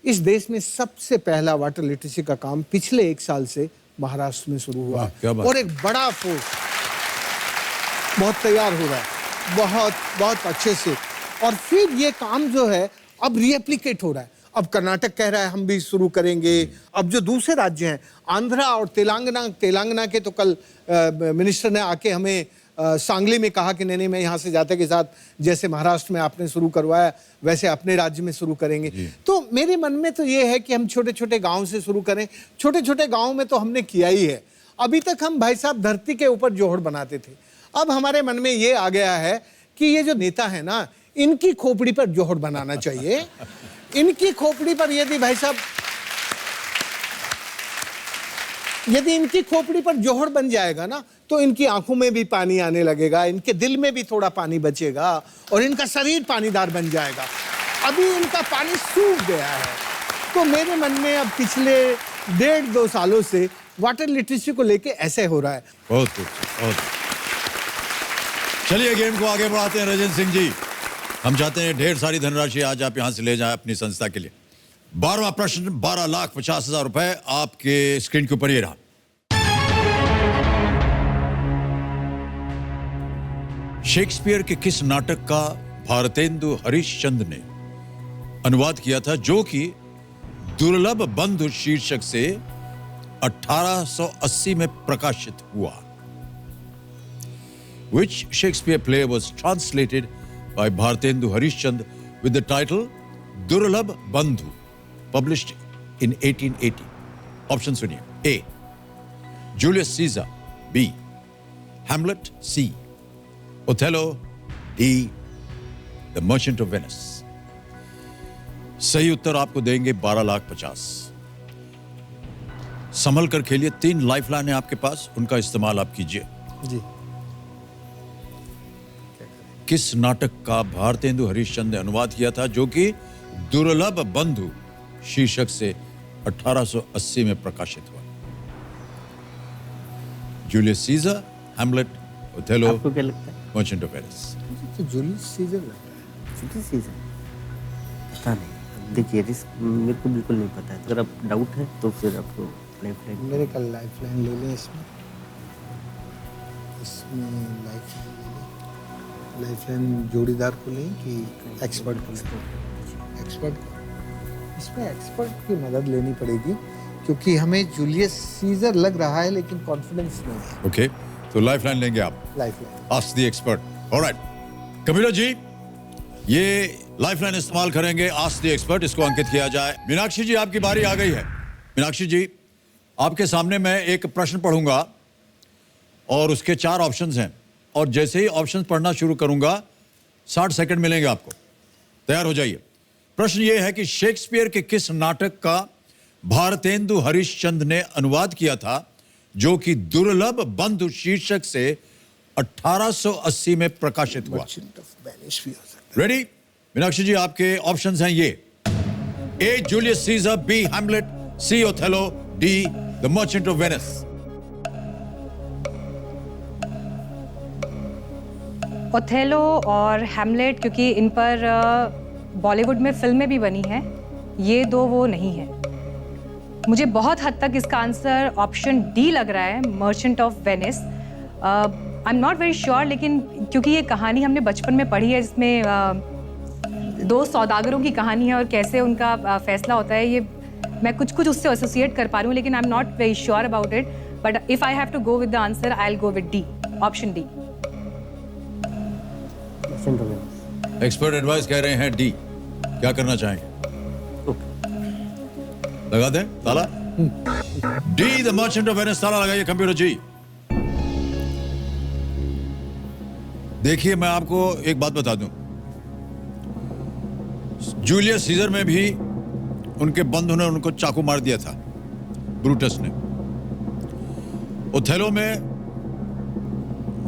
इस देश में सबसे पहला वाटर लिटरेसी का काम पिछले 1 साल से महाराष्ट्र में शुरू हुआ, और एक बड़ा फोर्स बहुत तैयार हो रहा है, बहुत अच्छे से। और फिर ये काम जो है अब रीएप्लिकेट हो रहा है। अब कर्नाटक कह रहा है हम भी शुरू करेंगे। अब जो दूसरे राज्य हैं, आंध्रा और तेलंगाना के तो कल मिनिस्टर ने आके हमें सांगली में कहा कि नहीं मैं यहाँ से जाते के साथ जैसे महाराष्ट्र में आपने शुरू करवाया वैसे अपने राज्य में शुरू करेंगे। तो मेरे मन में तो ये है कि हम छोटे छोटे गाँव से शुरू करें। छोटे छोटे गाँव में तो हमने किया ही है। अभी तक हम भाई साहब धरती के ऊपर जोहड़ बनाते थे। अब हमारे मन में ये आ गया है कि ये जो नेता है ना, इनकी खोपड़ी पर जोहड़ बनाना चाहिए। इनकी खोपड़ी पर यदि भाई साहब, यदि इनकी खोपड़ी पर जोहड़ बन जाएगा ना, तो इनकी आंखों में भी पानी आने लगेगा, इनके दिल में भी थोड़ा पानी बचेगा, और इनका शरीर पानीदार बन जाएगा। अभी इनका पानी सूख गया है। तो मेरे मन में अब पिछले 1.5-2 सालों से वाटर लिटरेसी को लेके ऐसे हो रहा है। बहुत कुछ, बहुत। चलिए गेम को आगे बढ़ाते हैं राजेंद्र सिंह जी। हम चाहते हैं ढेर सारी धनराशि आज आप यहां से ले जाएं अपनी संस्था के लिए। 12वां प्रश्न, 12,50,000 रुपए आपके स्क्रीन के ऊपर ये रहा। शेक्सपियर के किस नाटक का भारतेंदु हरिश्चंद्र ने अनुवाद किया था जो कि दुर्लभ बंधु शीर्षक से 1880 में प्रकाशित हुआ? Which Shakespeare play was translated by Bhartendu Harishchandra with the title Durlabh Bandhu, published in 1880? Option सुनिए. A. Julius Caesar. B. Hamlet. C. Othello. D. The Merchant of Venice. सही उत्तर आपको देंगे 12,50,000. संभल कर खेलिए. 3 लाइफलाइन है आपके पास, उनका इस्तेमाल आप कीजिए. जी. किस नाटक का भारतेंदु हरिश्चंद्र ने अनुवाद किया था जो कि दुर्लभ बंधु शीर्षक से 1880 में प्रकाशित हुआ? जूलियस सीजर, हैमलेट, ओथेलो, आपको क्या लगता है? Merchant of Venice. तो जूलियस सीजर लग रहा है. जूलियस सीजर पता नहीं. देखिए मेरे को बिल्कुल नहीं पता है. अगर आप डाउट है तो फिर आपको लाइफलाइन. मेरे का लाइफलाइन ले लें. इसमें लाइफलाइन जोड़ीदार को लें कि एक्सपर्ट को लें? एक्सपर्ट को. इसमें एक्सपर्ट की मदद लेनी पड़ेगी क्योंकि हमें जूलियस सीजर लग रहा है लेकिन कॉन्फिडेंस नहीं है. ओके, तो लाइफलाइन लेंगे आप. Lifeline. Ask the expert. Alright Kabir ji, ये लाइफलाइन इस्तेमाल करेंगे. आस्क द एक्सपर्ट, इसको अंकित किया जाए. मीनाक्षी जी, आपकी बारी आ गई है. मीनाक्षी जी, आपके सामने मैं एक प्रश्न पढ़ूंगा और उसके 4 ऑप्शंस हैं और जैसे ही ऑप्शंस पढ़ना शुरू करूंगा 60 सेकंड मिलेंगे आपको. तैयार हो जाइए. प्रश्न यह है कि शेक्सपियर के किस नाटक का भारतेंदु हरिश्चंद्र ने अनुवाद किया था जो कि दुर्लभ बंधु शीर्षक से 1880 में प्रकाशित हुआ? रेडी? मीनाक्षी जी, आपके ऑप्शंस हैं ये: A Julius Caesar, B Hamlet, C Othello, D the Merchant of Venice. Othello और हैमलेट, क्योंकि इन पर बॉलीवुड में फिल्में भी बनी हैं, ये 2 वो नहीं है. मुझे बहुत हद तक इसका आंसर ऑप्शन डी लग रहा है, merchant of Venice. I am not very sure, लेकिन क्योंकि ये कहानी हमने बचपन में पढ़ी है, जिसमें 2 सौदागरों की कहानी है और कैसे उनका फैसला होता है, ये मैं कुछ उससे एसोसिएट कर पा रही हूँ, लेकिन I am not very sure about it. But if I have to go with the answer, I will go with D, option D. Expert advice कह रहे हैं डी. क्या करना चाहेंगे? लगा दें ताला? D the Merchant of Venice. ताला लगाइए कंप्यूटर जी. देखिए, मैं आपको एक बात बता दूं. जूलियस सीजर में भी उनके बंधु ने उनको चाकू मार दिया था, ब्रूटस ने. ओथेलो में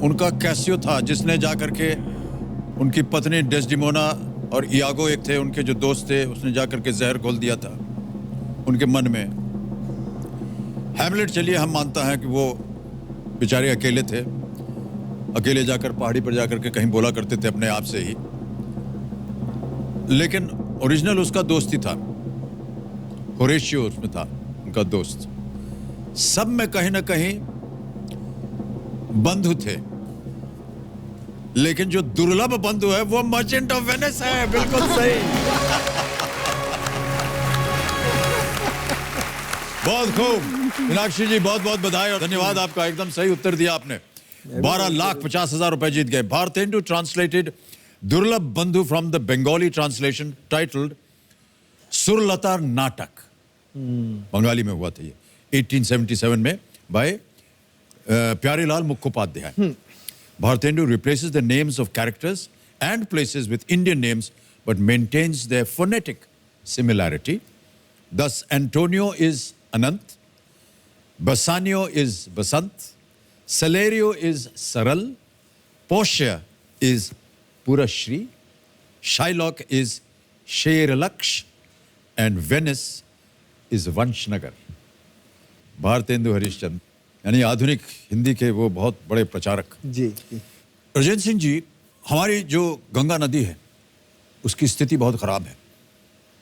उनका कैसियो था जिसने जाकर के उनकी पत्नी डेस्डिमोना और इयागो एक थे उनके जो दोस्त थे, उसने जाकर के जहर घोल दिया था उनके मन में. हैमलेट, चलिए हम मानता है कि वो बेचारे अकेले थे, अकेले जाकर पहाड़ी पर जाकर के कहीं बोला करते थे अपने आप से ही, लेकिन ओरिजिनल उसका दोस्त ही था. होरेशियो उसमें था उनका दोस्त. सब में कहीं ना कहीं बंधु थे, लेकिन जो दुर्लभ बंधु है वो मर्चेंट ऑफ वेनिस है. बिल्कुल सही. बहुत खूब मीनाक्षी जी, बहुत बहुत बधाई और धन्यवाद आपका. एकदम सही उत्तर दिया आपने. 12,50,000 रुपए जीत गए. Bharatendu translated Durlabh Bandhu from the Bengali translation titled Suralata Natak. Bengali में हुआ था ये 1877 में by Pyarelal Mukhopadhyay. Bhartendu replaces the names of characters and places with Indian names but maintains their phonetic similarity. Thus, Antonio is Anant, Bassanio is Basant, Celerio is Saral, Portia is Purashri, Shylock is Sheralaksh, and Venice is Vanshnagar. Bhartendu Harishchandra, यानी आधुनिक हिंदी के वो बहुत बड़े प्रचारक. जी. राजेंद्र सिंह जी, हमारी जो गंगा नदी है उसकी स्थिति बहुत खराब है.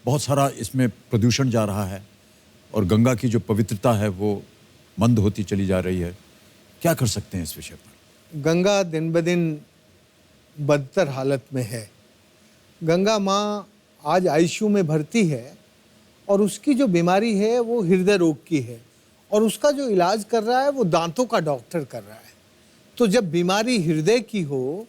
बहुत सारा इसमें प्रदूषण जा रहा है और गंगा की जो पवित्रता है वो मंद होती चली जा रही है. क्या कर सकते हैं इस विषय पर? गंगा दिन ब दिन बदतर हालत में है। गंगा माँ आज आईसीयू में भर्ती है और उसकी जो बीमारी है वो हृदय रोग की है और उसका जो इलाज कर रहा है वो दांतों का डॉक्टर कर रहा है। तो जब बीमारी हृदय की हो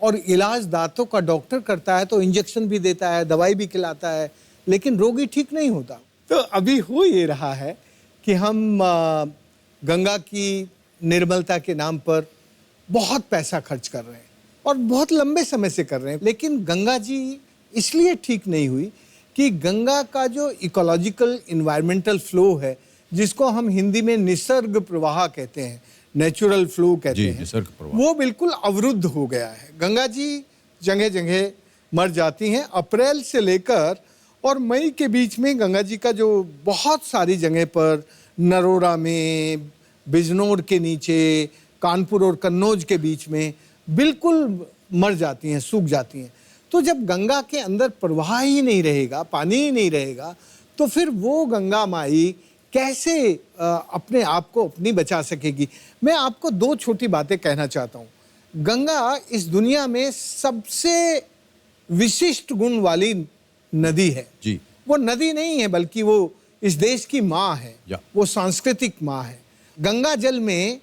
और इलाज दांतों का डॉक्टर करता है तो इंजेक्शन भी देता है, दवाई भी खिलाता है, लेकिन रोगी ठीक नहीं होता। तो अभी हो ये रहा है कि हम गंगा की निर्मलता के नाम पर बहुत पैसा खर्च कर रहे हैं और बहुत लंबे समय से कर रहे हैं, लेकिन गंगा जी इसलिए ठीक नहीं हुई कि गंगा का जो इकोलॉजिकल इन्वायरमेंटल फ्लो है, जिसको हम हिंदी में निसर्ग प्रवाह कहते हैं, नेचुरल फ्लो कहते हैं, वो बिल्कुल अवरुद्ध हो गया है। गंगा जी जगह जगह मर जाती हैं। अप्रैल से लेकर और मई के बीच में गंगा जी का जो बहुत सारी जगह पर नरोरा में, बिजनौर के नीचे, कानपुर और कन्नौज के बीच में बिल्कुल मर जाती हैं, सूख जाती हैं। तो जब गंगा के अंदर प्रवाह ही नहीं रहेगा, पानी ही नहीं रहेगा, तो फिर वो गंगा माई कैसे अपने आप को अपनी बचा सकेगी। मैं आपको दो छोटी बातें कहना चाहता हूँ। गंगा इस दुनिया में सबसे विशिष्ट गुण वाली नदी है जी। वो नदी नहीं है बल्कि वो इस देश की माँ है, वो सांस्कृतिक माँ है। गंगा जल में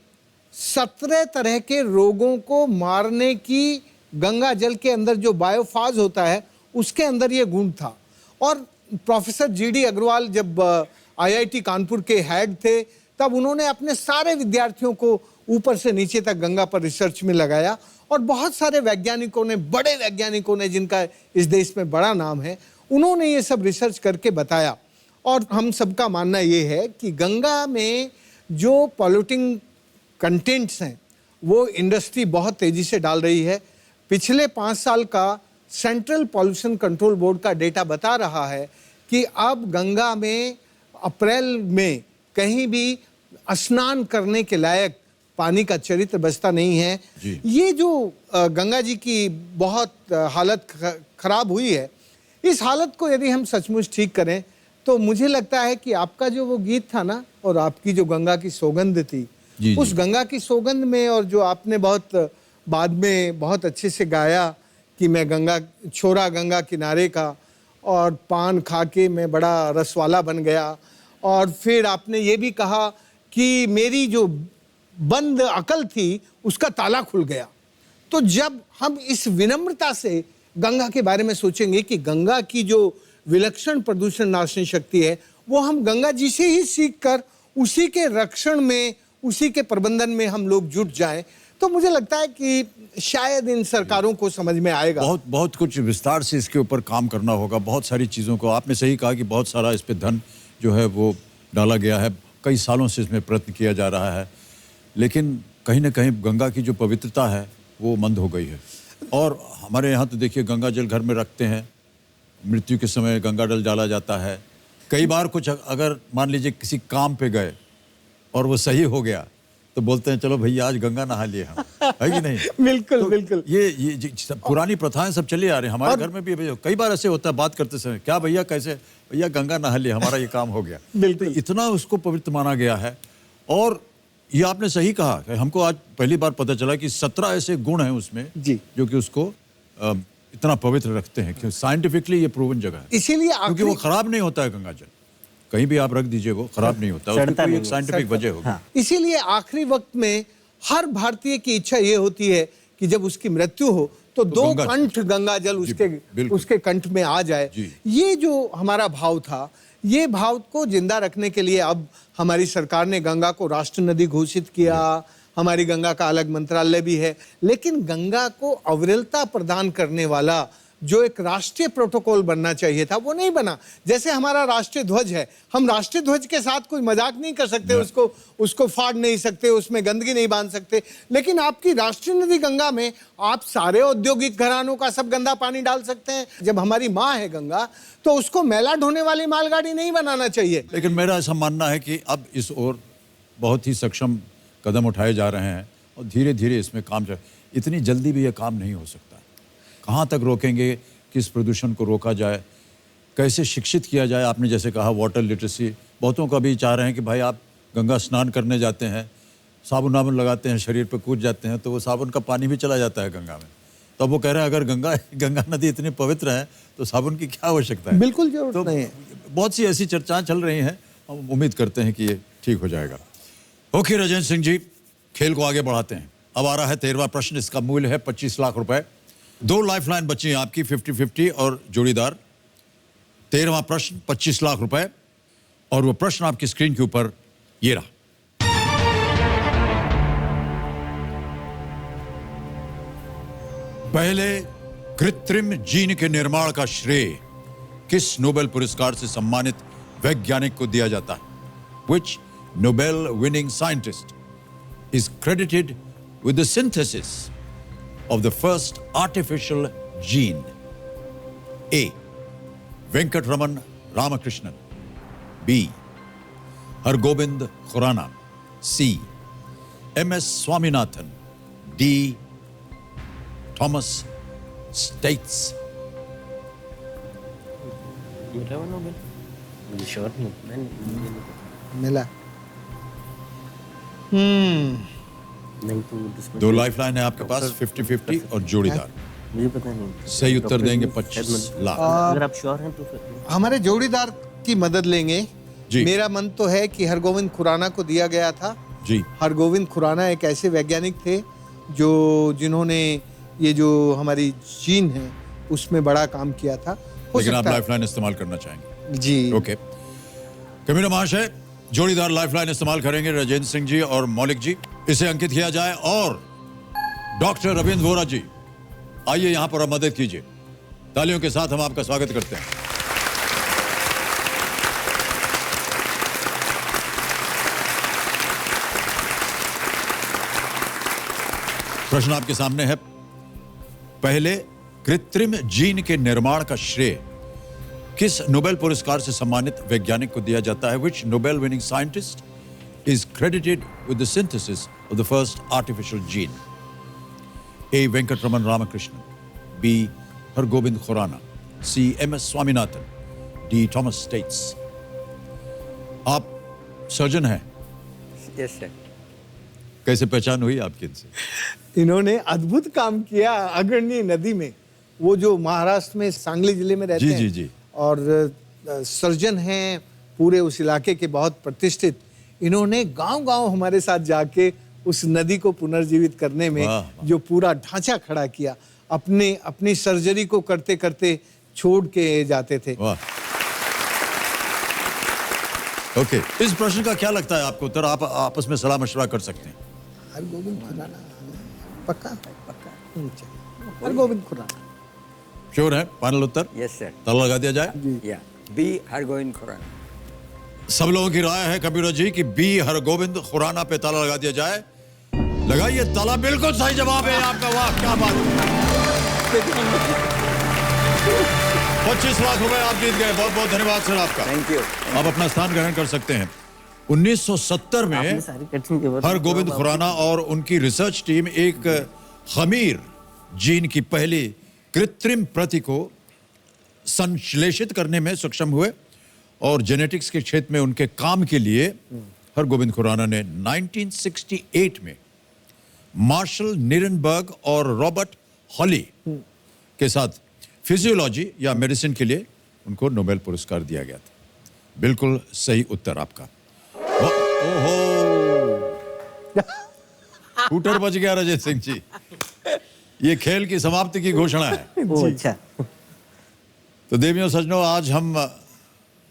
17 तरह के रोगों को मारने की गंगा जल के अंदर जो बायोफाज होता है उसके अंदर ये गुण था। और प्रोफेसर जीडी अग्रवाल जब आईआईटी कानपुर के हेड थे तब उन्होंने अपने सारे विद्यार्थियों को ऊपर से नीचे तक गंगा पर रिसर्च में लगाया और बहुत सारे वैज्ञानिकों ने, बड़े वैज्ञानिकों ने जिनका इस देश में बड़ा नाम है, उन्होंने ये सब रिसर्च करके बताया। और हम सबका मानना ये है कि गंगा में जो पॉल्यूटिंग कंटेंट्स हैं वो इंडस्ट्री बहुत तेज़ी से डाल रही है। पिछले 5 साल का सेंट्रल पॉल्यूशन कंट्रोल बोर्ड का डेटा बता रहा है कि अब गंगा में अप्रैल में कहीं भी स्नान करने के लायक पानी का चरित्र बचता नहीं है। ये जो गंगा जी की बहुत हालत खराब हुई है, इस हालत को यदि हम सचमुच ठीक करें तो मुझे लगता है कि आपका जो वो गीत था ना और आपकी जो गंगा की सौगंध थी, उस गंगा की सौगंध में, और जो आपने बहुत बाद में बहुत अच्छे से गाया कि मैं गंगा छोरा गंगा किनारे का और पान खा के मैं बड़ा रसवाला बन गया, और फिर आपने ये भी कहा कि मेरी जो बंद अकल थी उसका ताला खुल गया। तो जब हम इस विनम्रता से गंगा के बारे में सोचेंगे कि गंगा की जो विलक्षण प्रदूषण नाशनी शक्ति है वो हम गंगा जी से ही सीख कर उसी के रक्षण में, उसी के प्रबंधन में हम लोग जुट जाएं, तो मुझे लगता है कि शायद इन सरकारों को समझ में आएगा। बहुत कुछ विस्तार से इसके ऊपर काम करना होगा। बहुत सारी चीज़ों को आपने सही कहा कि बहुत सारा इस पे धन जो है वो डाला गया है, कई सालों से इसमें प्रयत्न किया जा रहा है, लेकिन कहीं ना कहीं गंगा की जो पवित्रता है वो मंद हो गई है। और हमारे यहाँ तो देखिए गंगा जल घर में रखते हैं, मृत्यु के समय गंगा जल डाला जाता है। कई बार कुछ अगर मान लीजिए किसी काम पे गए और वो सही हो गया तो बोलते हैं चलो भैया आज गंगा नहा लिए हम, है कि नहीं? बिल्कुल तो बिल्कुल। ये सब पुरानी प्रथाएं सब चली आ रही हैं। हमारे घर में भी कई बार ऐसे होता है, बात करते समय क्या भैया कैसे, भैया गंगा नहा लिए, हमारा ये काम हो गया। बिल्कुल। तो इतना उसको पवित्र माना गया है। और ये आपने सही कहा, हमको आज पहली बार पता चला कि 17 ऐसे गुण हैं उसमें जी जो कि उसको इतना पवित्र रखते हैं कि साइंटिफिकली ये प्रूवन जगह है। इसीलिए क्योंकि वो खराब नहीं होता है गंगा जल, कहीं भी आप रख दीजिए वो खराब नहीं होता, उसकी कोई एक साइंटिफिक वजह होगी। इसीलिए आखिरी वक्त में हर भारतीय की इच्छा ये होती है कि जब उसकी मृत्यु हो तो 2 कंठ गंगा जल उसके कंठ में आ जाए। ये जो हमारा भाव था, ये भाव को जिंदा रखने के लिए अब हमारी सरकार ने गंगा को राष्ट्र नदी घोषित किया। हमारी गंगा का अलग मंत्रालय भी है, लेकिन गंगा को अविरलता प्रदान करने वाला जो एक राष्ट्रीय प्रोटोकॉल बनना चाहिए था वो नहीं बना। जैसे हमारा राष्ट्रीय ध्वज है, हम राष्ट्रीय ध्वज के साथ कोई मजाक नहीं कर सकते, उसको फाड़ नहीं सकते, उसमें गंदगी नहीं बांध सकते, लेकिन आपकी राष्ट्रीय नदी गंगा में आप सारे औद्योगिक घरानों का सब गंदा पानी डाल सकते हैं। जब हमारी माँ है गंगा तो उसको मैला ढोने वाली मालगाड़ी नहीं बनाना चाहिए। लेकिन मेरा ऐसा मानना है कि अब इस ओर बहुत ही सक्षम कदम उठाए जा रहे हैं और धीरे धीरे इसमें काम चल, इतनी जल्दी भी यह काम नहीं हो सकता। कहाँ तक रोकेंगे, किस प्रदूषण को रोका जाए, कैसे शिक्षित किया जाए। आपने जैसे कहा वाटर लिटरेसी, बहुतों का भी चाह रहे हैं कि भाई आप गंगा स्नान करने जाते हैं, साबुन वाबुन लगाते हैं, शरीर पर कूद जाते हैं तो वो साबुन का पानी भी चला जाता है गंगा में, तो अब वो कह रहे हैं अगर गंगा नदी इतनी पवित्र है तो साबुन की क्या आवश्यकता है? बिल्कुल जरूरत तो नहीं है। बहुत सी ऐसी चर्चाएं चल रही हैं, हम उम्मीद करते हैं कि ये ठीक हो जाएगा। ओके राजेंद्र सिंह जी, खेल को आगे बढ़ाते हैं। अब आ रहा है 13वां प्रश्न, इसका मूल्य है 25 लाख रुपए। 2 लाइफलाइन बची हैं आपकी, 50-50 और जोड़ीदार। 13वां प्रश्न 25 लाख रुपए, और वो प्रश्न आपकी स्क्रीन के ऊपर ये रहा। पहले कृत्रिम जीन के निर्माण का श्रेय किस नोबेल पुरस्कार से सम्मानित वैज्ञानिक को दिया जाता है? Which Nobel winning scientist is credited with the synthesis of the first artificial gene? A. Venkatraman Ramakrishnan. B. Hargobind Khurana. C. M.S. Swaminathan. D. Thomas States. मिला वो नोबेल? मुझे श्योर नहीं, मुझे नहीं पता। मिला। नहीं तो इसमें 2 लाइफलाइन है आपके पास, 50-50 और जोड़ीदार। मुझे पता नहीं। सही उत्तर देंगे 25 लाख। अगर आप श्योर हैं तो फिर हमारे जोड़ीदार की मदद लेंगे। जी। मेरा मन तो है कि हरगोविंद खुराना को दिया गया था। जी। हरगोविंद खुराना एक ऐसे वैज्ञानिक थे जिन्होंने ये जो हमारी जीन है उसमें बड़ा काम किया था। लेकिन आप लाइफलाइन इस्तेमाल करना चाहेंगे? जी। ओके। कमीना महाशय, जोड़ीदार लाइफलाइन इस्तेमाल करेंगे राजेंद्र सिंह जी और मौलिक जी। इसे अंकित किया जाए। और डॉक्टर रविंद्र वोरा जी, आइए यहां पर मदद कीजिए। तालियों के साथ हम आपका स्वागत करते हैं। प्रश्न आपके सामने है। पहले कृत्रिम जीन के निर्माण का श्रेय किस नोबेल पुरस्कार से सम्मानित वैज्ञानिक को दिया जाता है? Which Nobel winning scientist is credited with the synthesis of the first artificial gene? A. Venkatraman Ramakrishnan. B. Hargobind Khurana. C. M.S. Swaminathan. D. Thomas States. आप सर्जन हैं? Yes sir. कैसे पहचान हुई आपकी इनसे? इन्होंने अद्भुत काम किया अग्रणी नदी में। वो जो महाराष्ट्र में सांगली जिले में रहते हैं। जी जी। और सर्जन हैं पूरे उस इलाके के बहुत प्रतिष्ठित। इन्होंने गांव-गांव हमारे साथ जाके उस नदी को पुनर्जीवित करने में जो पूरा ढांचा खड़ा किया, अपनी सर्जरी को करते करते छोड़ के जाते थे। वाह। ओके, इस प्रश्न का क्या लगता है आपको उत्तर? आप आपस में सलाह मशवरा कर सकते हैं। हरगोविंद खुराना पक्का हरगोविंद खुराना। श्योर है? फाइनल उत्तर? Yes sir. ताला लगा दिया जाए? या बी हरगोविंद खुराना। सब लोगों की राय है कबीरा जी कि बी हरगोविंद खुराना पे ताला लगा दिया जाए। लगाइए ताला, बिल्कुल सही जवाब है आपका। वाह क्या बात है। 25 लाख रुपए आप जीत गए। बहुत बहुत धन्यवाद सर आपका। Thank you. आप अपना स्थान ग्रहण कर सकते हैं। 1970 में हरगोविंद खुराना और उनकी रिसर्च टीम एक खमीर जीन की पहली कृत्रिम प्रति को संश्लेषित करने में सक्षम हुए और जेनेटिक्स के क्षेत्र में उनके काम के लिए हरगोविंद खुराना ने 1968 में मार्शल निरनबर्ग और रॉबर्ट हॉली के साथ फिजियोलॉजी या मेडिसिन के लिए उनको नोबेल पुरस्कार दिया गया था। बिल्कुल सही उत्तर आपका। ओहो, स्कूटर बच गया राजेश सिंह जी। ये खेल की समाप्ति की घोषणा है। अच्छा। तो देवियों सज्जनों, आज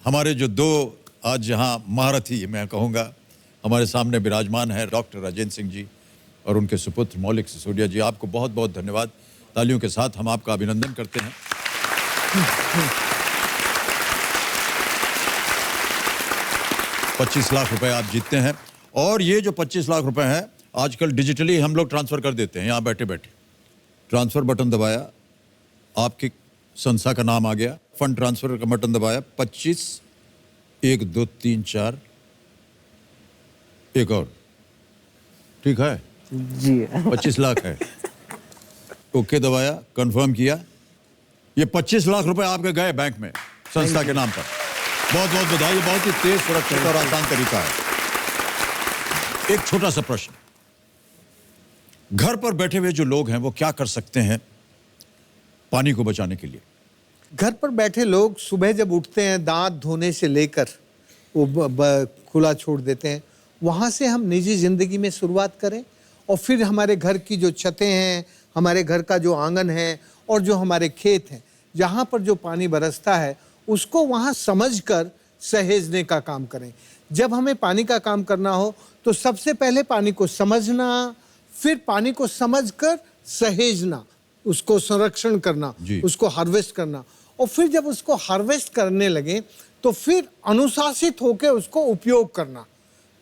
हमारे जो 2 आज यहाँ महारथी मैं कहूँगा हमारे सामने विराजमान है, डॉक्टर राजेंद्र सिंह जी और उनके सुपुत्र मौलिक सिसोदिया जी। आपको बहुत बहुत धन्यवाद। तालियों के साथ हम आपका अभिनंदन करते हैं। 25 लाख रुपए आप जीतते हैं। और ये जो 25 लाख रुपए हैं आजकल डिजिटली हम लोग ट्रांसफर कर देते हैं। यहाँ बैठे बैठे ट्रांसफर बटन दबाया, आपकी संस्था का नाम आ गया, फंड ट्रांसफर का बटन दबाया, 25 1 2 3 4 एक और, ठीक है जी। 25 लाख है। ओके दबाया, कंफर्म किया, ये 25 लाख रुपए आपके गए बैंक में संस्था के नाम पर। बहुत बहुत बधाई। बहुत ही तेज, सुरक्षित और आसान तरीका है। एक छोटा सा प्रश्न, घर पर बैठे हुए जो लोग हैं वो क्या कर सकते हैं पानी को बचाने के लिए? घर पर बैठे लोग सुबह जब उठते हैं, दांत धोने से लेकर वो खुला छोड़ देते हैं। वहाँ से हम निजी ज़िंदगी में शुरुआत करें और फिर हमारे घर की जो छतें हैं, हमारे घर का जो आंगन है और जो हमारे खेत हैं, जहाँ पर जो पानी बरसता है उसको वहाँ समझकर सहेजने का काम करें। जब हमें पानी का काम करना हो तो सबसे पहले पानी को समझना, फिर पानी को समझकर सहेजना, उसको संरक्षण करना, उसको हार्वेस्ट करना, और फिर जब उसको हार्वेस्ट करने लगे तो फिर अनुशासित होकर उसको उपयोग करना।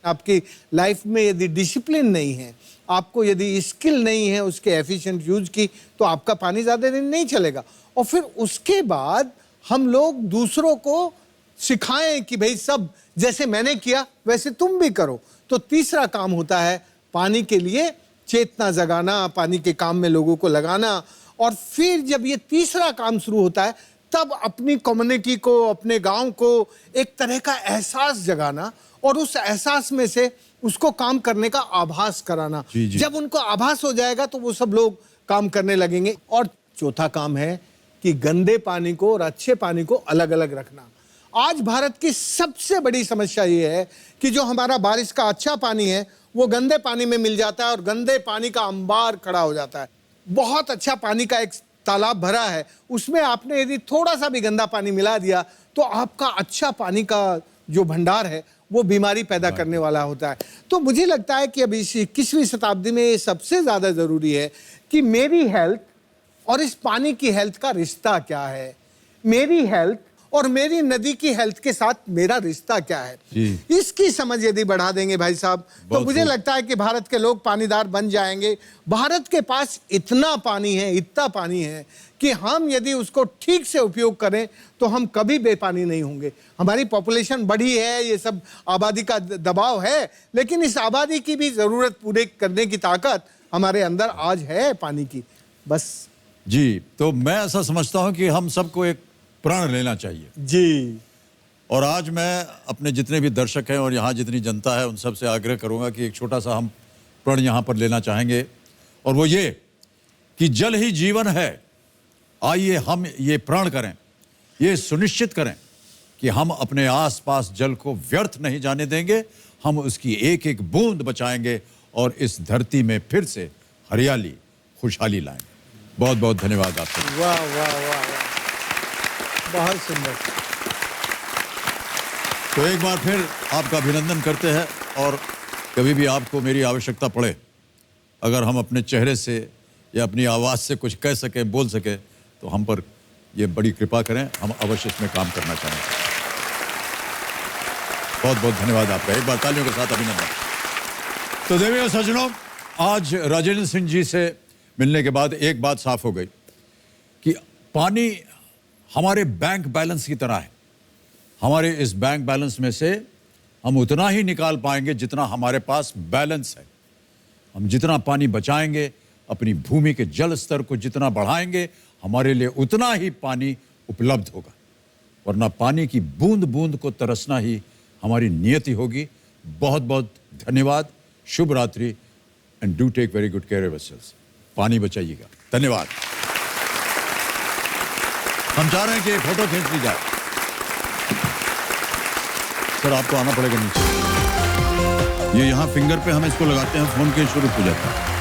आपकी लाइफ में यदि डिसिप्लिन नहीं है, आपको यदि स्किल नहीं है उसके एफिशिएंट यूज की, तो आपका पानी ज़्यादा दिन नहीं चलेगा। और फिर उसके बाद हम लोग दूसरों को सिखाएं कि भाई सब जैसे मैंने किया वैसे तुम भी करो। तो तीसरा काम होता है पानी के लिए चेतना जगाना, पानी के काम में लोगों को लगाना। और फिर जब ये तीसरा काम शुरू होता है तब अपनी कम्युनिटी को, अपने गांव को एक तरह का एहसास जगाना और उस एहसास में से उसको काम करने का आभास कराना। जब उनको आभास हो जाएगा तो वो सब लोग काम करने लगेंगे। और चौथा काम है कि गंदे पानी को और अच्छे पानी को अलग अलग रखना। आज भारत की सबसे बड़ी समस्या ये है कि जो हमारा बारिश का अच्छा पानी है वो गंदे पानी में मिल जाता है और गंदे पानी का अंबार खड़ा हो जाता है। बहुत अच्छा पानी का एक तालाब भरा है, उसमें आपने यदि थोड़ा सा भी गंदा पानी मिला दिया तो आपका अच्छा पानी का जो भंडार है वो बीमारी पैदा करने वाला होता है। तो मुझे लगता है कि अभी इस 21वीं शताब्दी में ये सबसे ज़्यादा ज़रूरी है कि मेरी हेल्थ और इस पानी की हेल्थ का रिश्ता क्या है, मेरी हेल्थ और मेरी नदी की हेल्थ के साथ मेरा रिश्ता क्या है, इसकी समझ यदि बढ़ा देंगे भाई साहब तो मुझे लगता है कि भारत के लोग पानीदार बन जाएंगे। भारत के पास इतना पानी है, इतना पानी है कि हम यदि उसको ठीक से उपयोग करें तो हम कभी बेपानी नहीं होंगे। हमारी पॉपुलेशन बढ़ी है, ये सब आबादी का दबाव है, लेकिन इस आबादी की भी ज़रूरत पूरे करने की ताकत हमारे अंदर आज है पानी की। बस जी, तो मैं ऐसा समझता हूं कि हम सबको एक प्रण लेना चाहिए जी। और आज मैं अपने जितने भी दर्शक हैं और यहाँ जितनी जनता है उन सब से आग्रह करूँगा कि एक छोटा सा हम प्रण यहाँ पर लेना चाहेंगे, और वो ये कि जल ही जीवन है। आइए हम ये प्रण करें, ये सुनिश्चित करें कि हम अपने आसपास जल को व्यर्थ नहीं जाने देंगे, हम उसकी एक एक बूंद बचाएंगे और इस धरती में फिर से हरियाली, खुशहाली लाएंगे। बहुत बहुत धन्यवाद आपको। वाह वाह वाह वाह, बहुत सुंदर। तो एक बार फिर आपका अभिनंदन करते हैं, और कभी भी आपको मेरी आवश्यकता पड़े, अगर हम अपने चेहरे से या अपनी आवाज़ से कुछ कह सकें, बोल सकें, तो हम पर ये बड़ी कृपा करें, हम अवश्य इसमें काम करना चाहेंगे। बहुत बहुत धन्यवाद आपका, एक बार तालियों के साथ अभिनंदन। तो देवी और सज्जनों, आज राजेंद्र सिंह जी से मिलने के बाद एक बात साफ हो गई कि पानी हमारे बैंक बैलेंस की तरह है। हमारे इस बैंक बैलेंस में से हम उतना ही निकाल पाएंगे जितना हमारे पास बैलेंस है। हम जितना पानी बचाएंगे, अपनी भूमि के जल स्तर को जितना बढ़ाएंगे, हमारे लिए उतना ही पानी उपलब्ध होगा, वरना पानी की बूंद बूंद को तरसना ही हमारी नियति होगी। बहुत बहुत धन्यवाद, शुभ रात्रि, and do take very good care of yourselves. पानी बचाइएगा। धन्यवाद। हम चाह रहे हैं कि फोटो खींच ली जाए। सर आपको आना पड़ेगा नीचे, ये यहाँ फिंगर पे हम इसको लगाते हैं, फोन के शुरू हो जाता है।